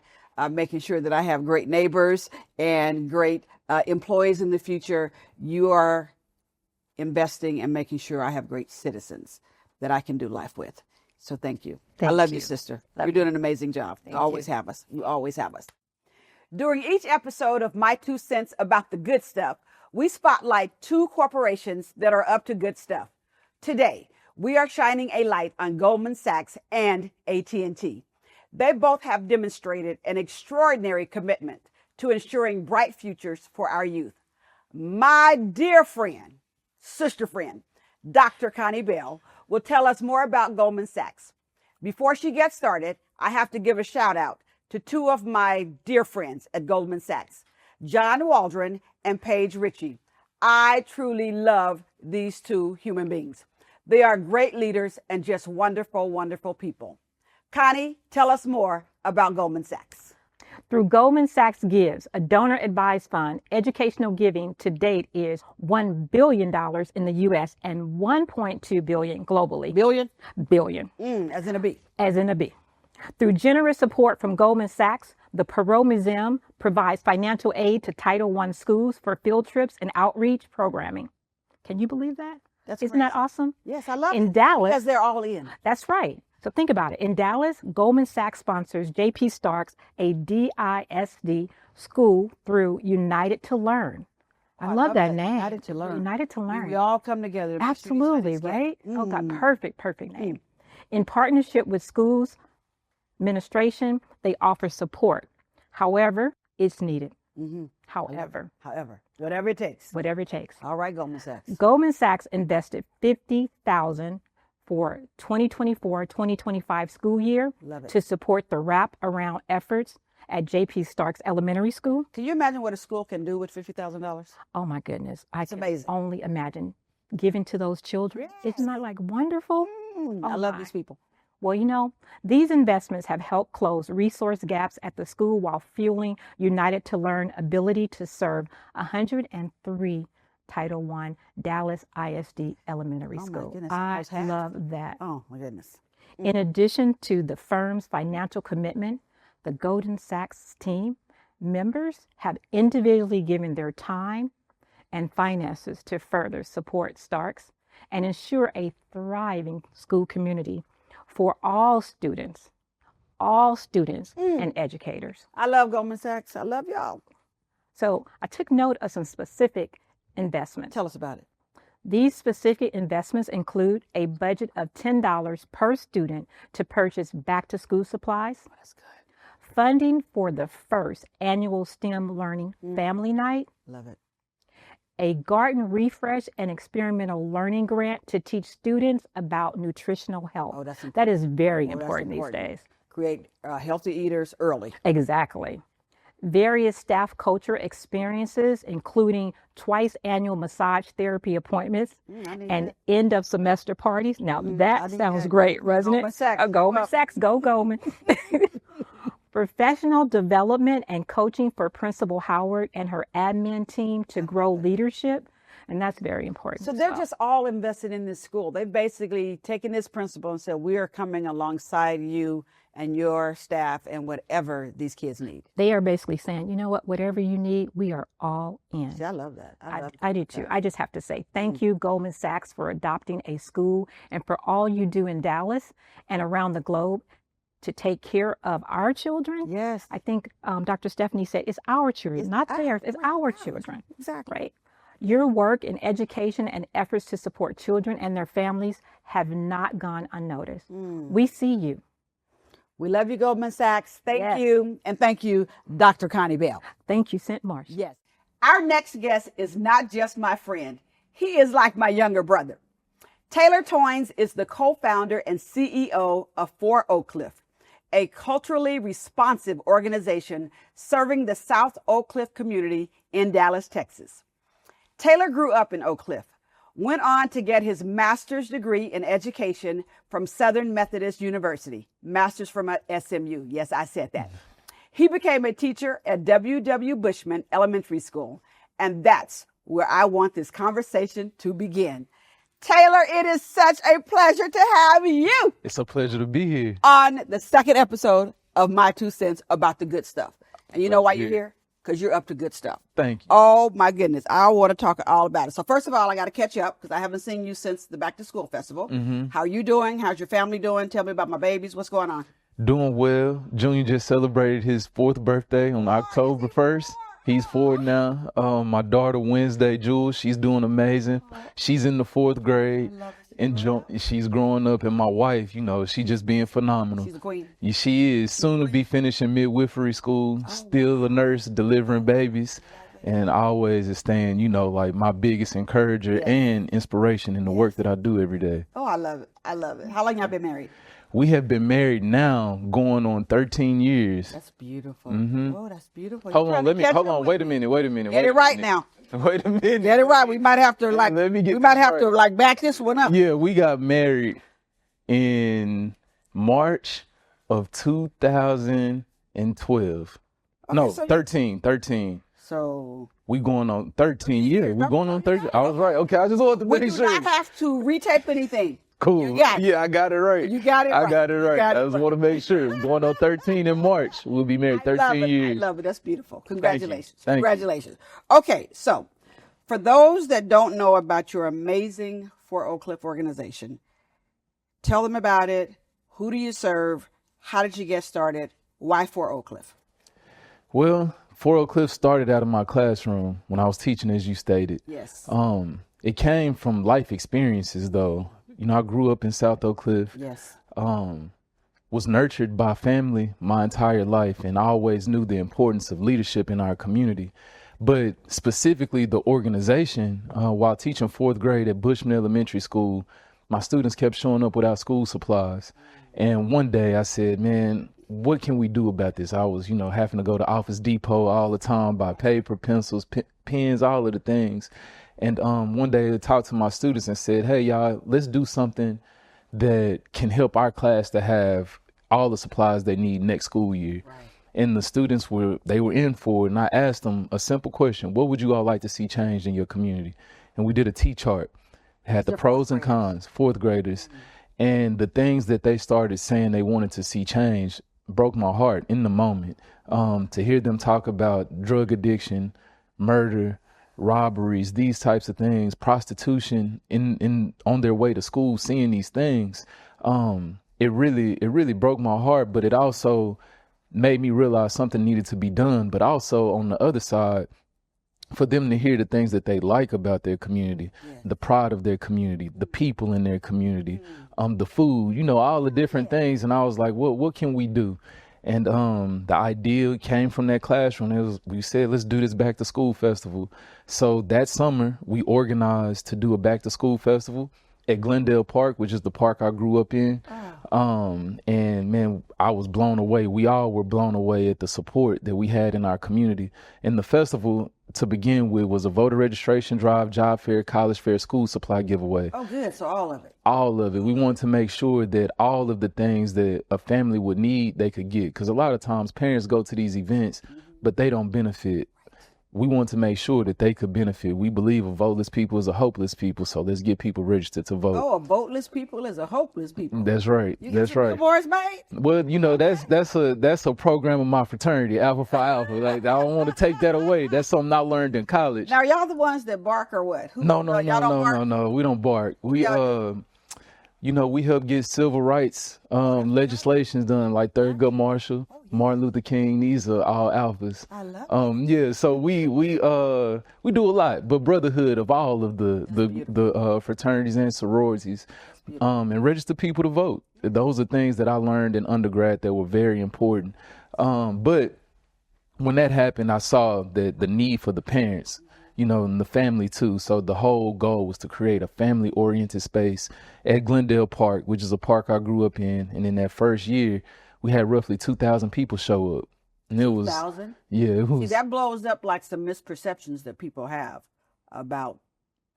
making sure that I have great neighbors and great employees in the future. You are investing and making sure I have great citizens that I can do life with. So thank you. I love you, sister. You're doing an amazing job. You always have us. You always have us. During each episode of My 2 Cents About the Good Stuff, we spotlight 2 corporations that are up to good stuff. Today, we are shining a light on Goldman Sachs and AT&T. They both have demonstrated an extraordinary commitment to ensuring bright futures for our youth. My dear friend, sister friend, Dr. Connie Bell, will tell us more about Goldman Sachs. Before she gets started, I have to give a shout out to 2 of my dear friends at Goldman Sachs, John Waldron and Paige Ritchie. I truly love these 2 human beings. They are great leaders and just wonderful, wonderful people. Connie, tell us more about Goldman Sachs. Through Goldman Sachs Gives, a donor-advised fund, educational giving to date is $1 billion in the U.S. and $1.2 billion globally. Billion? Billion. As in a B. As in a B. Through generous support from Goldman Sachs, the Perot Museum provides financial aid to Title I schools for field trips and outreach programming. Can you believe that? Isn't that awesome? Yes, I love it. In Dallas. Because they're all in. That's right. So think about it. In Dallas, Goldman Sachs sponsors J.P. Starks, a DISD school through United to Learn. I love that name. United to Learn. United to Learn. We all come together. Absolutely, right? Oh, God, perfect name. In partnership with schools administration, they offer support. However, it's needed. However, whatever it takes. Whatever it takes. All right, Goldman Sachs. Goldman Sachs invested $50,000 for 2024-2025 school year to support the wrap-around efforts at J.P. Starks Elementary School. Can you imagine what a school can do with $50,000? Oh, my goodness. It's amazing. Only imagine giving to those children. Yes. Isn't that like wonderful? I love these people. Well, these investments have helped close resource gaps at the school while fueling United to Learn ability to serve 103 Title I Dallas ISD elementary school. I love that. Oh, my goodness. In addition to the firm's financial commitment, the Goldman Sachs team members have individually given their time and finances to further support Starks and ensure a thriving school community for all students and educators. I love Goldman Sachs. I love y'all. So I took note of some specific investments. Tell us about it. These specific investments include a budget of $10 per student to purchase back-to-school supplies. Oh, that's good. Funding for the first annual STEM Learning Family Night. Love it. A garden refresh and experimental learning grant to teach students about nutritional health. Oh, that's important. That is very important these days. Create healthy eaters early. Exactly. Various staff culture experiences, including twice annual massage therapy appointments and end of semester parties. Now that sounds great, doesn't it? Goldman Sachs, go Goldman. Professional development and coaching for Principal Howard and her admin team to grow leadership. And that's very important. So they're just all invested in this school. They've basically taken this principle and said, we are coming alongside you and your staff and whatever these kids need. They are basically saying, you know what, whatever you need, we are all in. See, I love that. I do too. I just have to say thank you, Goldman Sachs, for adopting a school and for all you do in Dallas and around the globe to take care of our children. Yes. I think Dr. Stephanie said it's our children, not theirs, it's our children. Exactly. Right. Your work in education and efforts to support children and their families have not gone unnoticed. We see you. We love you, Goldman Sachs. Thank Yes. you. And thank you, Dr. Connie Bell. Thank you, Cynt Marshall. Yes. Our next guest is not just my friend. He is like my younger brother. Taylor Toynes is the co-founder and CEO of For Oak Cliff, a culturally responsive organization serving the South Oak Cliff community in Dallas, Texas. Taylor grew up in Oak Cliff, went on to get his master's degree in education from Southern Methodist University, master's from SMU. Yes, I said that. He became a teacher at W.W. Bushman Elementary School, and that's where I want this conversation to begin. Taylor, it is such a pleasure to have you. It's a pleasure to be here. On the second episode of My Two Cents about the good stuff. And you know why you're here? Because you're up to good stuff. Thank you. Oh, my goodness. I want to talk all about it. So first of all, I got to catch up because I haven't seen you since the Back to School Festival. How are you doing? How's your family doing? Tell me about my babies. What's going on? Doing well. Junior just celebrated his 4th birthday on October 1st. He's 4 now. My daughter, Wednesday, Jules, she's doing amazing. She's in the 4th grade. She's growing up. And my wife, she just being phenomenal. She's a queen. She is. Soon to be finishing midwifery school. Still a nurse, delivering babies. And always is staying, like my biggest encourager and inspiration in the work that I do every day. Oh, I love it. I love it. How long y'all been married? We have been married now going on 13 years. That's beautiful. Oh, that's beautiful. Hold on. Wait a minute. Get it right now. Wait a minute. Get it right. We might have to back this one up. Yeah, we got married in March of 2012. Okay, No, so 13. So we going on 13 years. We going on 13. I was right. Okay, I just wanted to we make do sure. not have to retape anything. Cool. You got it. Yeah, I got it right. You got it right. I got it right. I just right. want to make sure. We're going on 13 in March. We'll be married 13 years. I love it. That's beautiful. Congratulations. Thank you. Congratulations. Okay, so for those that don't know about your amazing For Oak Cliff organization, tell them about it. Who do you serve? How did you get started? Why For Oak Cliff? Well, For Oak Cliff started out of my classroom when I was teaching, as you stated. Yes. It came from life experiences, though. I grew up in South Oak Cliff. Yes. Was nurtured by family my entire life, and I always knew the importance of leadership in our community. But specifically the organization, while teaching 4th grade at Bushman Elementary School, my students kept showing up without school supplies. And one day I said, man, what can we do about this? I was, having to go to Office Depot all the time, buy paper, pencils, pens, all of the things. And one day I talked to my students and said, hey, y'all, let's do something that can help our class to have all the supplies they need next school year. Right. And the students were in for it. And I asked them a simple question. What would you all like to see changed in your community? And we did a T-chart. It had the pros and cons, 4th graders. And the things that they started saying they wanted to see change broke my heart in the moment. To hear them talk about drug addiction, murder, robberies, these types of things, prostitution on their way to school, seeing these things, it really broke my heart, but it also made me realize something needed to be done. But also on the other side, for them to hear the things that they like about their community, the pride of their community, the people in their community, the food, all the different things. And I was like, what can we do? And the idea came from that classroom. We said, let's do this back to school festival. So that summer we organized to do a back to school festival at Glendale Park, which is the park I grew up in. And man, I was blown away. We all were blown away at the support that we had in our community. And the festival, to begin with, was a voter registration drive, job fair, college fair, school supply giveaway. Oh, good. So all of it. All of it. We wanted to make sure that all of the things that a family would need, they could get. Because a lot of times parents go to these events, but they don't benefit. We want to make sure that they could benefit. We believe a voteless people is a hopeless people, so let's get people registered to vote. Oh, a voteless people is a hopeless people. That's right. That's right. Billboards made? Well, that's a program of my fraternity, Alpha Phi Alpha. Like, I don't want to take that away. That's something I learned in college. Now, y'all the ones that bark or what? No. We don't bark. we helped get civil rights legislations done, like Thurgood Marshall, Martin Luther King. These are all alphas. I love it. Yeah, so we do a lot, but brotherhood of all of the fraternities and sororities, and register people to vote. Those are things that I learned in undergrad that were very important. But when that happened, I saw that the need for the parents, and the family too. So the whole goal was to create a family-oriented space at Glendale Park, which is a park I grew up in. And in that first year, we had roughly 2,000 people show up. And it was 2,000? Yeah, it was. See, that blows up like some misperceptions that people have about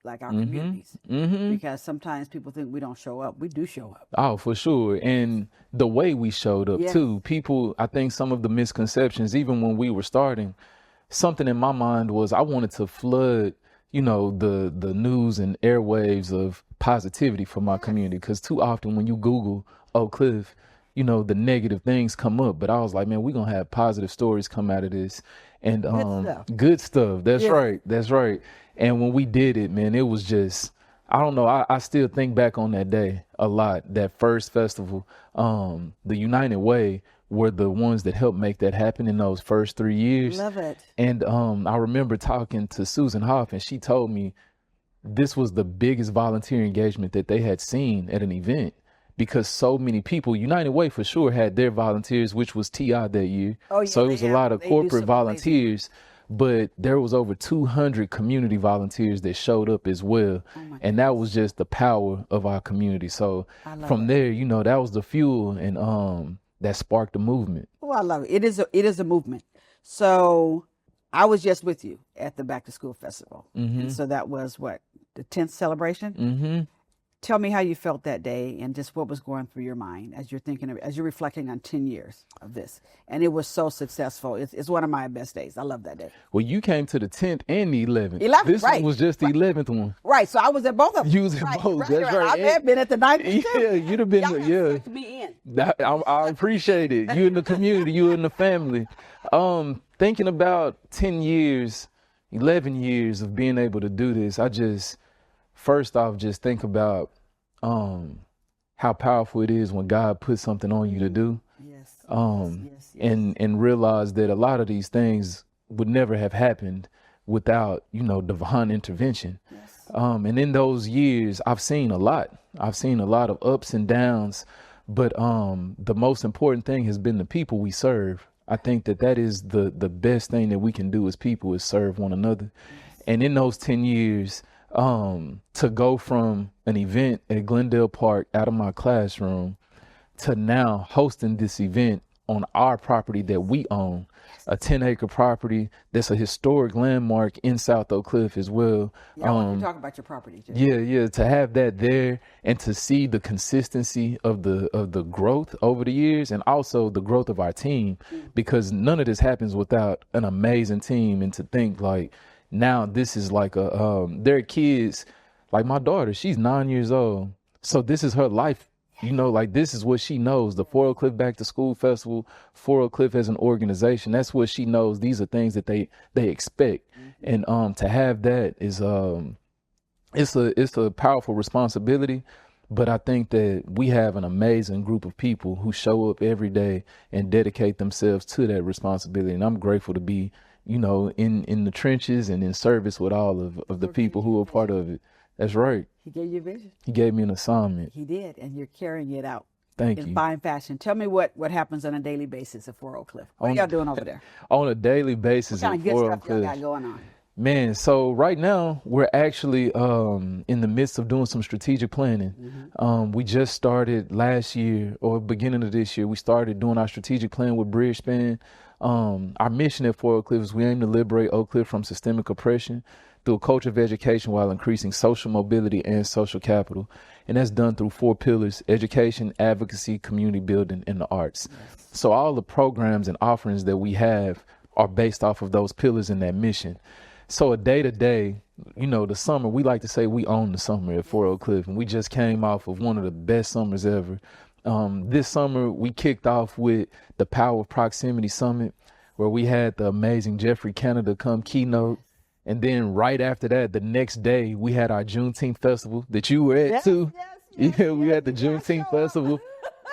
like our communities, because sometimes people think we don't show up. We do show up. Oh, for sure. And the way we showed up too, people, I think some of the misconceptions, even when we were starting, something in my mind was I wanted to flood, the news and airwaves of positivity for my community. Because too often when you Google Oak Cliff, the negative things come up. But I was like, man, we're going to have positive stories come out of this. And good stuff. That's right. That's right. And when we did it, man, it was just, I don't know. I still think back on that day a lot. That first festival, the United Way were the ones that helped make that happen in those first 3 years. Love it. And I remember talking to Susan Hoff, and she told me this was the biggest volunteer engagement that they had seen at an event, because so many people, United Way for sure had their volunteers, which was TI that year. Oh, yeah, so it was a lot of corporate volunteers. But there was over 200 community volunteers that showed up as well. And that was just the power of our community. So from there, that was the fuel, and that sparked the movement. Oh, I love it. It is a movement. So I was just with you at the Back to School Festival. And so that was what, the 10th celebration? Tell me how you felt that day and just what was going through your mind as you're as you're reflecting on 10 years of this. And it was so successful. It's one of my best days. I love that day. Well, you came to the 10th and the 11th. This one was just the 11th one. Right. So I was at both of them. You was at both. That's right. I've been at the 9th. Yeah, you'd have been. To be in. I appreciate it. You in the community, you in the family. Thinking about 10 years, 11 years of being able to do this, I just, first off, just think about how powerful it is when God puts something on you to do. And realize that a lot of these things would never have happened without, divine intervention. And in those years, I've seen a lot. I've seen a lot of ups and downs, but the most important thing has been the people we serve. I think that is the best thing that we can do as people, is serve one another. And in those 10 years, to go from an event at Glendale Park out of my classroom to now hosting this event on our property that we own, a 10-acre property that's a historic landmark in South Oak Cliff as well. I want you to talk about your property too. Yeah, to have that there and to see the consistency of the growth over the years, and also the growth of our team, because none of this happens without an amazing team. And to think like, now this is like there are kids like my daughter, she's 9 years old. So this is her life, like this is what she knows. The 4 Oak Cliff Back to School Festival, 4 Oak Cliff as an organization, that's what she knows. These are things that they expect. And to have that is it's a powerful responsibility. But I think that we have an amazing group of people who show up every day and dedicate themselves to that responsibility. And I'm grateful to be in the trenches and in service with all of the people who are part of it. That's right. He gave you a vision. He gave me an assignment. He did, and you're carrying it out. Thank you. In fine fashion. Tell me what happens on a daily basis at 4 Oak Cliff. What are y'all doing over there? On a daily basis at 4 Oak Cliff. What kind of good stuff y'all got going on? Man, so right now we're actually in the midst of doing some strategic planning. We just started last year, or beginning of this year, we started doing our strategic plan with Bridgespan. Our mission at 4 Oak Cliff is we aim to liberate Oak Cliff from systemic oppression through a culture of education while increasing social mobility and social capital. And that's done through 4 pillars: education, advocacy, community building, and the arts. So all the programs and offerings that we have are based off of those pillars in that mission. So a day to day, the summer, we like to say we own the summer at 4 Oak Cliff, and we just came off of one of the best summers ever. This summer, we kicked off with the Power of Proximity Summit, where we had the amazing Jeffrey Canada come keynote. And then right after that, the next day, we had our Juneteenth festival that you were at too. Yeah, we had the Juneteenth festival.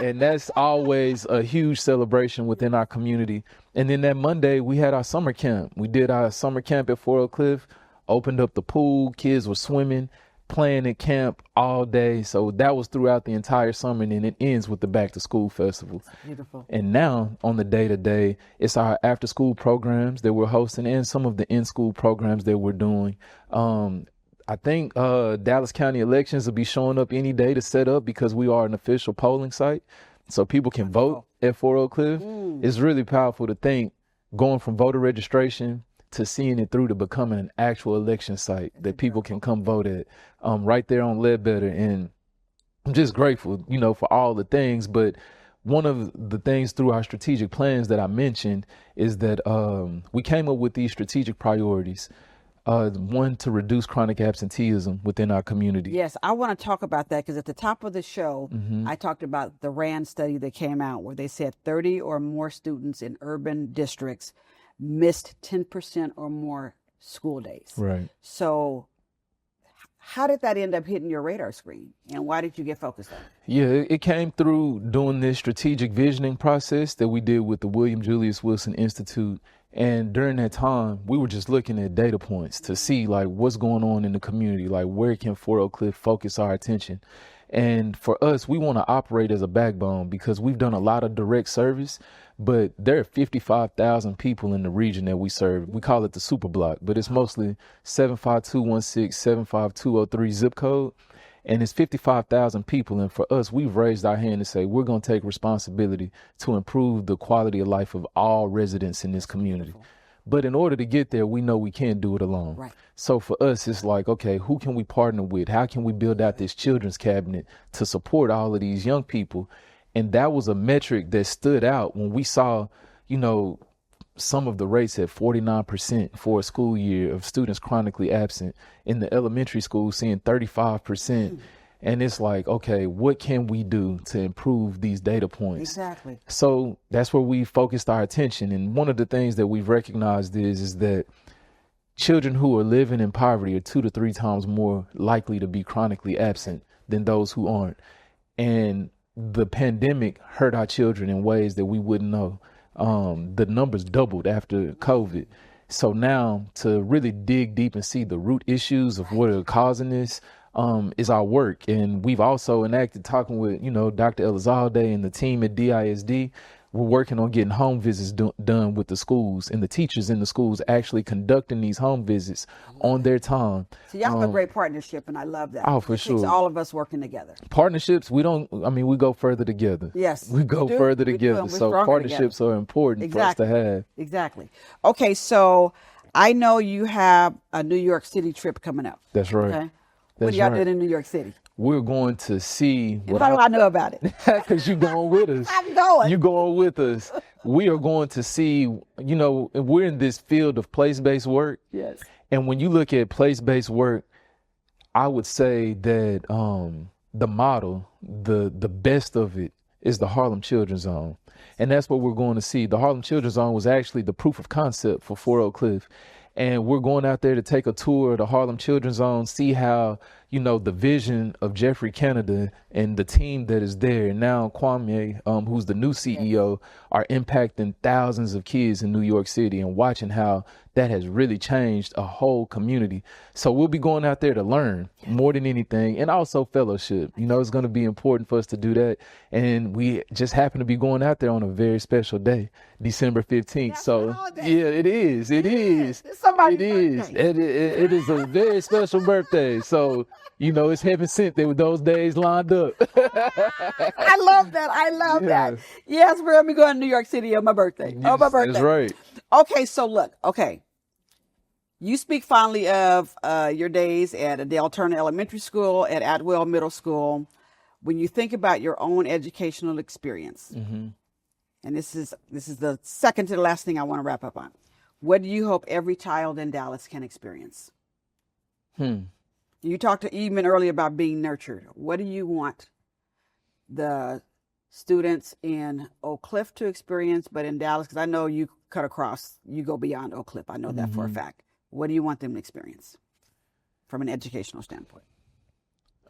And that's always a huge celebration within our community. And then that Monday, we had our summer camp. We did our summer camp at Fort Oak Cliff, opened up the pool. Kids were swimming, playing at camp all day. So that was throughout the entire summer. And then it ends with the Back to School Festival. Beautiful. And now on the day-to-day, it's our after-school programs that we're hosting and some of the in-school programs that we're doing. I think Dallas County elections will be showing up any day to set up because we are an official polling site. So people can vote at Fort Oak Cliff. It's really powerful to think going from voter registration to seeing it through to becoming an actual election site that people can come vote at right there on Ledbetter. And I'm just grateful, for all the things. But one of the things through our strategic plans that I mentioned is that we came up with these strategic priorities. One, to reduce chronic absenteeism within our community. Yes, I want to talk about that because at the top of the show, I talked about the RAND study that came out where they said 30 or more students in urban districts missed 10% or more school days. Right. So how did that end up hitting your radar screen and why did you get focused on it? Yeah, it came through doing this strategic visioning process that we did with the William Julius Wilson Institute. And during that time, we were just looking at data points to see like what's going on in the community, like where can Fort Oak Cliff focus our attention. And for us, we want to operate as a backbone because we've done a lot of direct service, but there are 55,000 people in the region that we serve. We call it the super block, but it's mostly 75216, 75203 zip code. And it's 55,000 people. And for us, we've raised our hand to say we're going to take responsibility to improve the quality of life of all residents in this community. But in order to get there, we know we can't do it alone. Right. So for us, it's like, okay, who can we partner with? How can we build out this children's cabinet to support all of these young people? And that was a metric that stood out when we saw, some of the rates at 49% for a school year of students chronically absent. In the elementary school, seeing 35%. And it's like, okay, what can we do to improve these data points? Exactly. So that's where we focused our attention. And one of the things that we've recognized is that children who are living in poverty are 2 to 3 times more likely to be chronically absent than those who aren't. And the pandemic hurt our children in ways that we wouldn't know. The numbers doubled after COVID. So now to really dig deep and see the root issues of what are causing this is our work. And we've also enacted talking with, Dr. Elizalde and the team at DISD. We're working on getting home visits done with the schools and the teachers in the schools actually conducting these home visits on their time. So y'all have a great partnership, and I love that. Oh, for It takes sure. all of us working together. Partnerships, we go further together. Yes. We go do. further We do, together. and we're So stronger partnerships are important for us to have. Exactly. Okay, so I know you have a New York City trip coming up. That's right. Okay. What are y'all doing in New York City? We're going to see And how do I know about it? because you're going with us. I'm going. You're going with us. We are going to see, we're in this field of place-based work. Yes. And when you look at place-based work, I would say that the model, the best of it is the Harlem Children's Zone. And that's what we're going to see. The Harlem Children's Zone was actually the proof of concept for Fort Oak Cliff. And we're going out there to take a tour of the Harlem Children's Zone, see how, the vision of Jeffrey Canada and the team that is there. And now Kwame, who's the new CEO, are impacting thousands of kids in New York City and watching how that has really changed a whole community. So we'll be going out there to learn more than anything, and also fellowship. It's going to be important for us to do that. And we just happen to be going out there on a very special day, December 15th. So yeah, it is. It is. It's somebody's It is. birthday. It is a very special birthday. So, it's heaven sent that with those days lined up. I love that. I love that. Yes, we're going to be going to New York City on my birthday. On my birthday. That's right. Okay, so look. Okay. You speak fondly of your days at the Turner Elementary School, at Atwell Middle School. When you think about your own educational experience, and this is the second to the last thing I want to wrap up on. What do you hope every child in Dallas can experience? You talked to Eamon earlier about being nurtured. What do you want the students in Oak Cliff to experience, but in Dallas, because I know you cut across, you go beyond Oak Cliff. I know that for a fact. What do you want them to experience from an educational standpoint?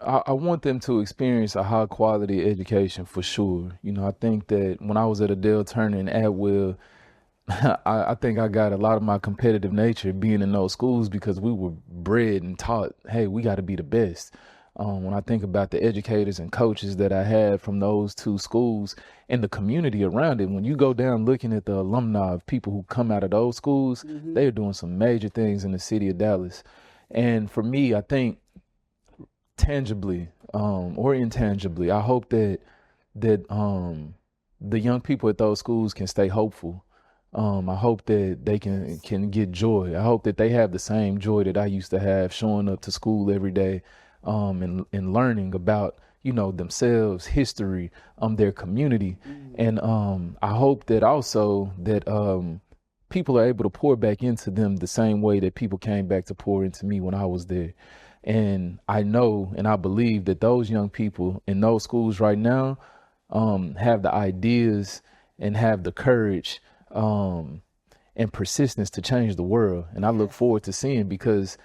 I want them to experience a high quality education for sure. I think that when I was at Adele Turner and Atwell, I think I got a lot of my competitive nature being in those schools because we were bred and taught, hey, we got to be the best. When I think about the educators and coaches that I had from those two schools and the community around it, when you go down looking at the alumni of people who come out of those schools, they are doing some major things in the city of Dallas. And for me, I think tangibly or intangibly, I hope that the young people at those schools can stay hopeful. I hope that they can get joy. I hope that they have the same joy that I used to have showing up to school every day, and learning about, themselves, history, their community. And I hope that also that people are able to pour back into them the same way that people came back to pour into me when I was there. And I know and I believe that those young people in those schools right now have the ideas and have the courage and persistence to change the world. And I look forward to seeing, because,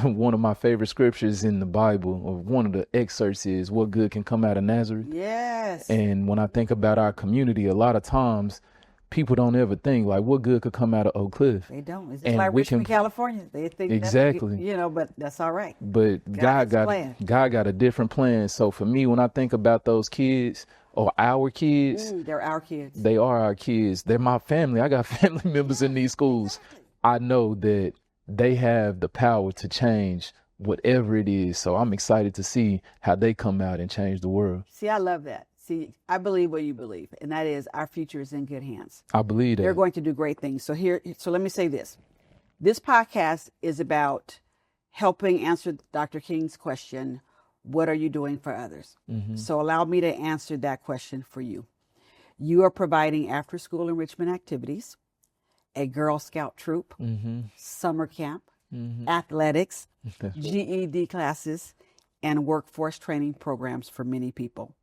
one of my favorite scriptures in the Bible, or one of the excerpts, is what good can come out of Nazareth. Yes. And when I think about our community, a lot of times people don't ever think like what good could come out of Oak Cliff. They don't. It's just like Richmond, California. They think exactly, but that's all right. But God got a different plan. So for me, when I think about those kids, or our kids. They're our kids. They are our kids. They're my family. I got family members in these schools. I know that they have the power to change whatever it is. So I'm excited to see how they come out and change the world. See, I love that. See, I believe what you believe, and that is our future is in good hands. I believe that. They're going to do great things. So let me say this. This podcast is about helping answer Dr. King's question, what are you doing for others? So allow me to answer that question for you. You are providing after-school enrichment activities, a Girl Scout troop, summer camp, athletics, GED classes, and workforce training programs for many people.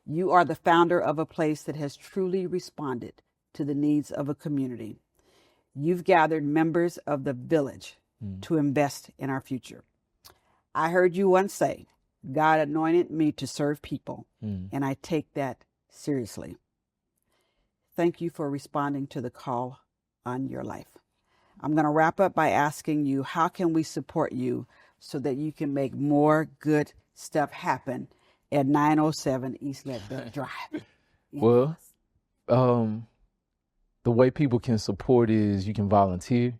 You are the founder of a place that has truly responded to the needs of a community. You've gathered members of the village to invest in our future. I heard you once say, God anointed me to serve people, and I take that seriously. Thank you for responding to the call on your life. I'm going to wrap up by asking you, how can we support you so that you can make more good stuff happen at 907 East Leadville Drive? Well, the way people can support is you can volunteer.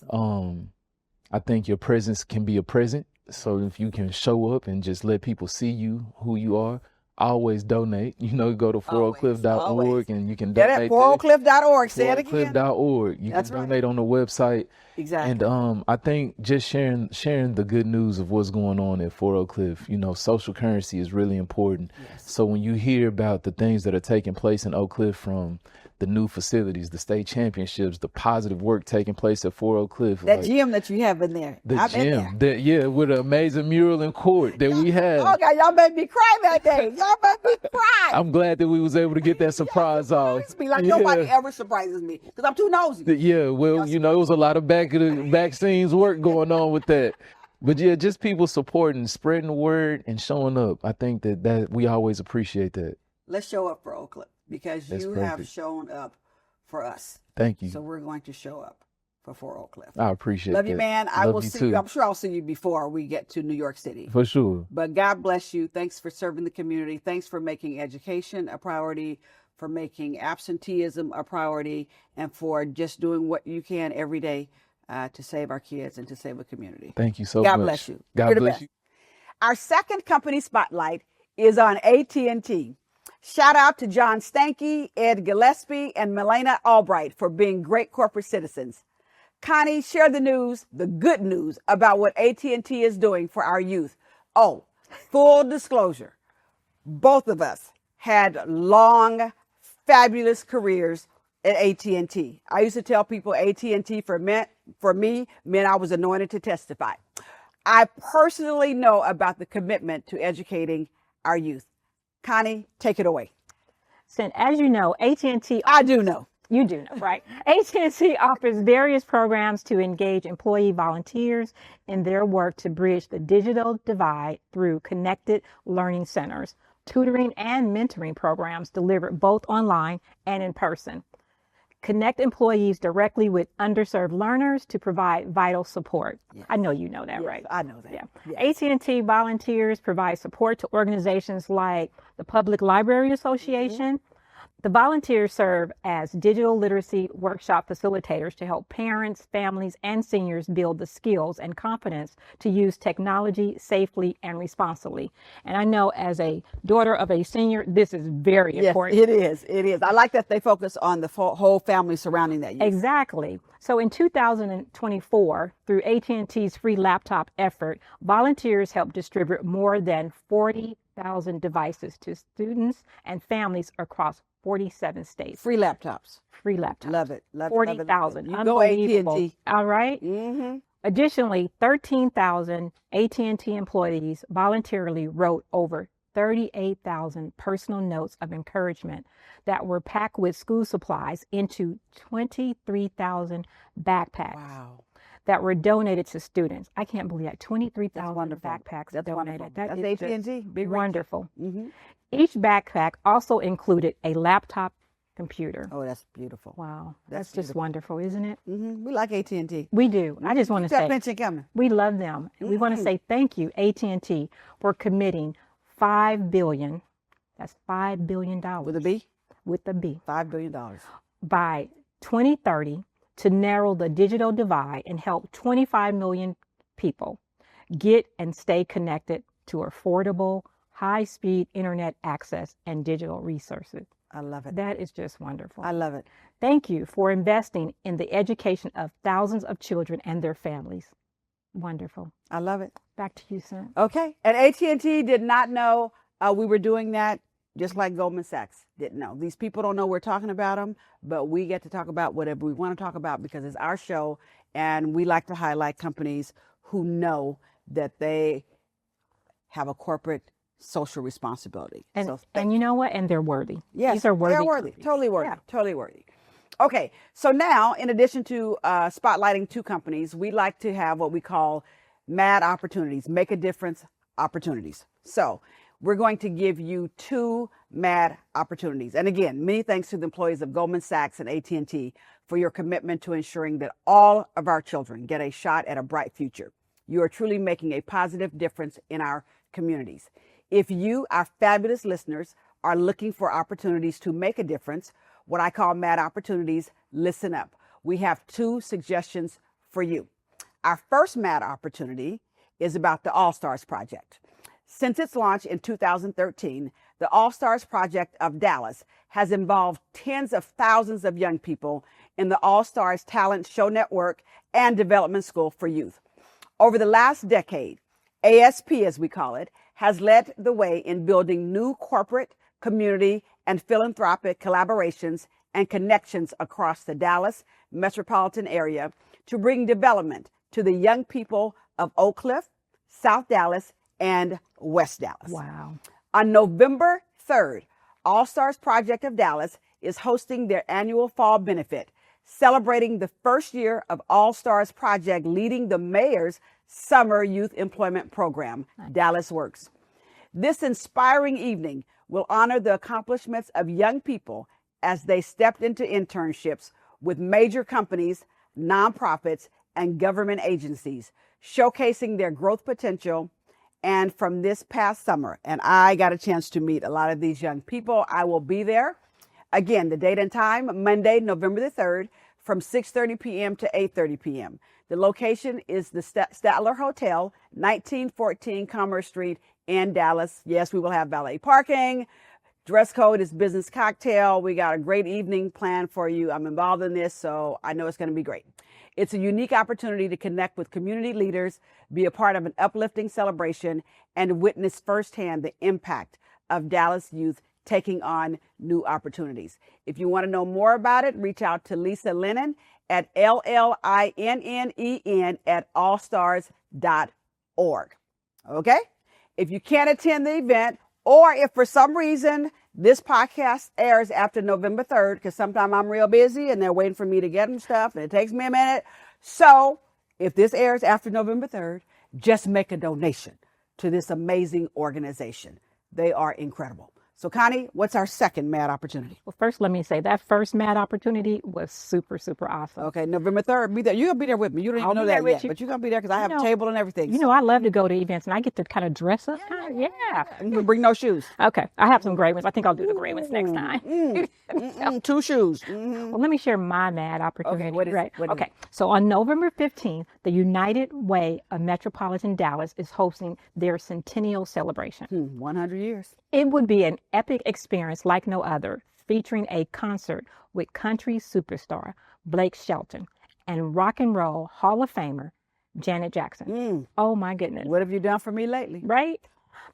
I think your presence can be a present. So if you can show up and just let people see you, who you are, always donate. Go to 4oakcliff.org and you can donate. Get at 4oakcliff.org. Say it again. 4oakcliff.org. You can donate on the website. Exactly. And I think just sharing the good news of what's going on at 4 Oak Cliff, social currency is really important. Yes. So when you hear about the things that are taking place in Oak Cliff, from the new facilities, the state championships, the positive work taking place at 4 Oak Cliff. That gym that you have in there. The gym. With an amazing mural and court that we had. Oh, God, y'all made me cry that day. Y'all made me cry. I'm glad that we was able to get that surprise off. Me like nobody ever surprises me, because I'm too nosy. Yeah, well, it was a lot of back scenes work going on with that. But yeah, just people supporting, spreading the word, and showing up. I think that we always appreciate that. Let's show up for Oak Cliff, because you have shown up for us. Thank you. So we're going to show up for Oak Cliff. I appreciate it. Love you, man. I will see you. I'm sure I'll see you before we get to New York City. For sure. But God bless you. Thanks for serving the community. Thanks for making education a priority, for making absenteeism a priority, and for just doing what you can every day to save our kids and to save a community. Thank you so much. God bless you. God bless you. Our second company spotlight is on AT&T. Shout out to John Stanky, Ed Gillespie, and Melena Albright for being great corporate citizens. Connie, share the good news about what AT&T is doing for our youth. Oh, full disclosure, both of us had long, fabulous careers at AT&T. I used to tell people AT&T for me meant I was anointed to testify. I personally know about the commitment to educating our youth. Connie, take it away. Cynt, as you know, AT&T. I do know. You do know, right? AT&T offers various programs to engage employee volunteers in their work to bridge the digital divide through connected learning centers, tutoring and mentoring programs delivered both online and in person. Connect employees directly with underserved learners to provide vital support. Yes. I know you know that, yes, right? I know that. Yeah. Yes. AT&T volunteers provide support to organizations like the Public Library Association. The volunteers serve as digital literacy workshop facilitators to help parents, families, and seniors build the skills and confidence to use technology safely and responsibly. And I know as a daughter of a senior, this is very important. Yes, it is. It is. I like that they focus on the whole family surrounding that youth. Exactly. So in 2024, through AT&T's free laptop effort, volunteers helped distribute more than 40,000 devices to students and families across 47 states. Free laptops. Free laptops. Love it. Love 40,000. You go AT&T. All right. Mm-hmm. Additionally, 13,000 AT&T employees voluntarily wrote over 38,000 personal notes of encouragement that were packed with school supplies into 23,000 backpacks. Wow. That were donated to students. I can't believe that. 23,000 backpacks That's donated. Wonderful. That That's is AT&T. Big wonderful. Mm-hmm. Each backpack also included a laptop computer. Oh, that's beautiful. Wow. That's just wonderful, isn't it? Mm-hmm. We like AT&T. We do. I just want to say pension coming. We love them. And we want to say thank you, AT&T, for committing $5 billion. That's $5 billion. With a B? With a B. $5 billion. By 2030 to narrow the digital divide and help 25 million people get and stay connected to affordable, high-speed internet access and digital resources. I love it. That is just wonderful. I love it. Thank you for investing in the education of thousands of children and their families. Wonderful. I love it. Back to you, Cynt. Okay. And AT&T did not know we were doing that, just like Goldman Sachs didn't know. These people don't know we're talking about them, but we get to talk about whatever we want to talk about because it's our show, and we like to highlight companies who know that they have a corporate social responsibility. And you know what? And they're worthy. Yes, these are worthy. They're worthy. Companies. Totally worthy. Yeah. Totally worthy. Okay, so now, in addition to spotlighting two companies, we like to have what we call MAD opportunities, make a difference opportunities. So we're going to give you two MAD opportunities. And again, many thanks to the employees of Goldman Sachs and AT&T for your commitment to ensuring that all of our children get a shot at a bright future. You are truly making a positive difference in our communities. If you, our fabulous listeners, are looking for opportunities to make a difference, what I call MAD opportunities, listen up. We have two suggestions for you. Our first MAD opportunity is about the All-Stars Project. Since its launch in 2013, the All-Stars Project of Dallas has involved tens of thousands of young people in the All-Stars Talent Show Network and Development School for Youth. Over the last decade, ASP, as we call it, has led the way in building new corporate, community, and philanthropic collaborations and connections across the Dallas metropolitan area to bring development to the young people of Oak Cliff, South Dallas, and West Dallas. Wow. On November 3rd, All-Stars Project of Dallas is hosting their annual fall benefit, celebrating the first year of All-Stars Project leading the mayor's summer youth employment program, Dallas Works. This inspiring evening will honor the accomplishments of young people as they stepped into internships with major companies, nonprofits, and government agencies, showcasing their growth potential. And from this past summer, and I got a chance to meet a lot of these young people. I will be there. Again, the date and time, Monday, November the 3rd, from 6:30 p.m. to 8:30 p.m. The location is the Statler Hotel, 1914 Commerce Street in Dallas. Yes, we will have valet parking. Dress code is business cocktail. We got a great evening planned for you. I'm involved in this, so I know it's going to be great. It's a unique opportunity to connect with community leaders, be a part of an uplifting celebration, and witness firsthand the impact of Dallas youth taking on new opportunities. If you want to know more about it, reach out to Lisa Lennon at LLINNEN@allstars.org. Okay? If you can't attend the event, or if for some reason This podcast airs after November 3rd because sometimes I'm real busy and they're waiting for me to get them stuff and it takes me a minute. So if this airs after November 3rd, just make a donation to this amazing organization. They are incredible. So Connie, what's our second mad opportunity? Well, first, let me say that first mad opportunity was super, super awesome. Okay, November 3rd, be there. You're going to be there with me. You don't even know that yet, but you're going to be there because I have a table and everything. You know, I love to go to events and I get to kind of dress up. Yeah. You can bring no shoes. Okay, I have some gray ones. I think I'll do the gray ones next time. 2 shoes. Well, let me share my mad opportunity. Okay, Okay, so on November 15th, the United Way of Metropolitan Dallas is hosting their centennial celebration. 100 years. It would be an epic experience like no other, featuring a concert with country superstar Blake Shelton and rock and roll Hall of Famer Janet Jackson. Oh my goodness. What have you done for me lately? Right?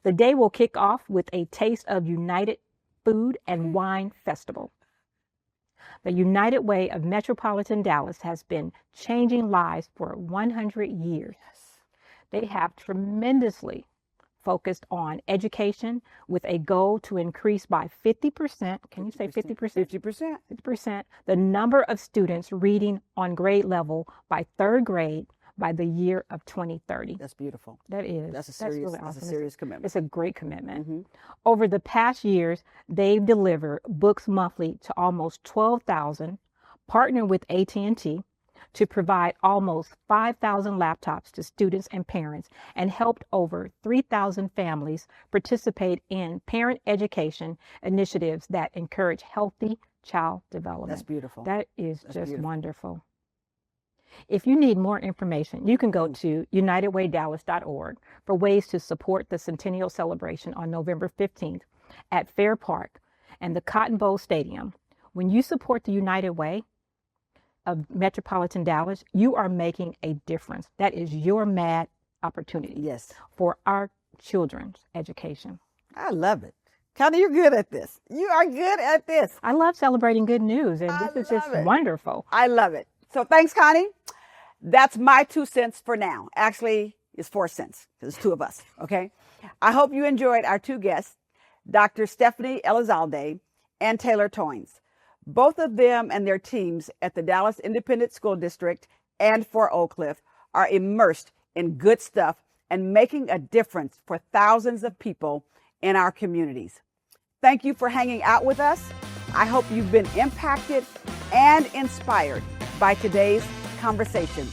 The day will kick off with a Taste of United Food and Wine Festival. The United Way of Metropolitan Dallas has been changing lives for 100 years. They have tremendously focused on education with a goal to increase by 50%. Can you say 50%? 50%. 50%. The number of students reading on grade level by third grade by the year of 2030. That's beautiful. That is. That's really awesome. That's a serious commitment. It's a great commitment. Over the past years, they've delivered books monthly to almost 12,000, partnered with AT&T to provide almost 5,000 laptops to students and parents, and helped over 3,000 families participate in parent education initiatives that encourage healthy child development. That's beautiful. That is just wonderful. If you need more information, you can go to unitedwaydallas.org for ways to support the Centennial Celebration on November 15th at Fair Park and the Cotton Bowl Stadium. When you support the United Way of Metropolitan Dallas, you are making a difference. That is your mad opportunity for our children's education. I love it. Connie, you're good at this. You are good at this. I love celebrating good news, and this is just wonderful. I love it. So thanks, Connie. That's my 2 cents for now. Actually, it's 4 cents because it's 2 of us, okay? I hope you enjoyed our 2 guests, Dr. Stephanie Elizalde and Taylor Toynes. Both of them and their teams at the Dallas Independent School District and for Oak Cliff are immersed in good stuff and making a difference for thousands of people in our communities. Thank you for hanging out with us. I hope you've been impacted and inspired by today's conversations.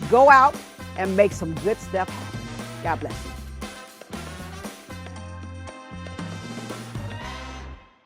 Go out and make some good stuff happen. God bless you.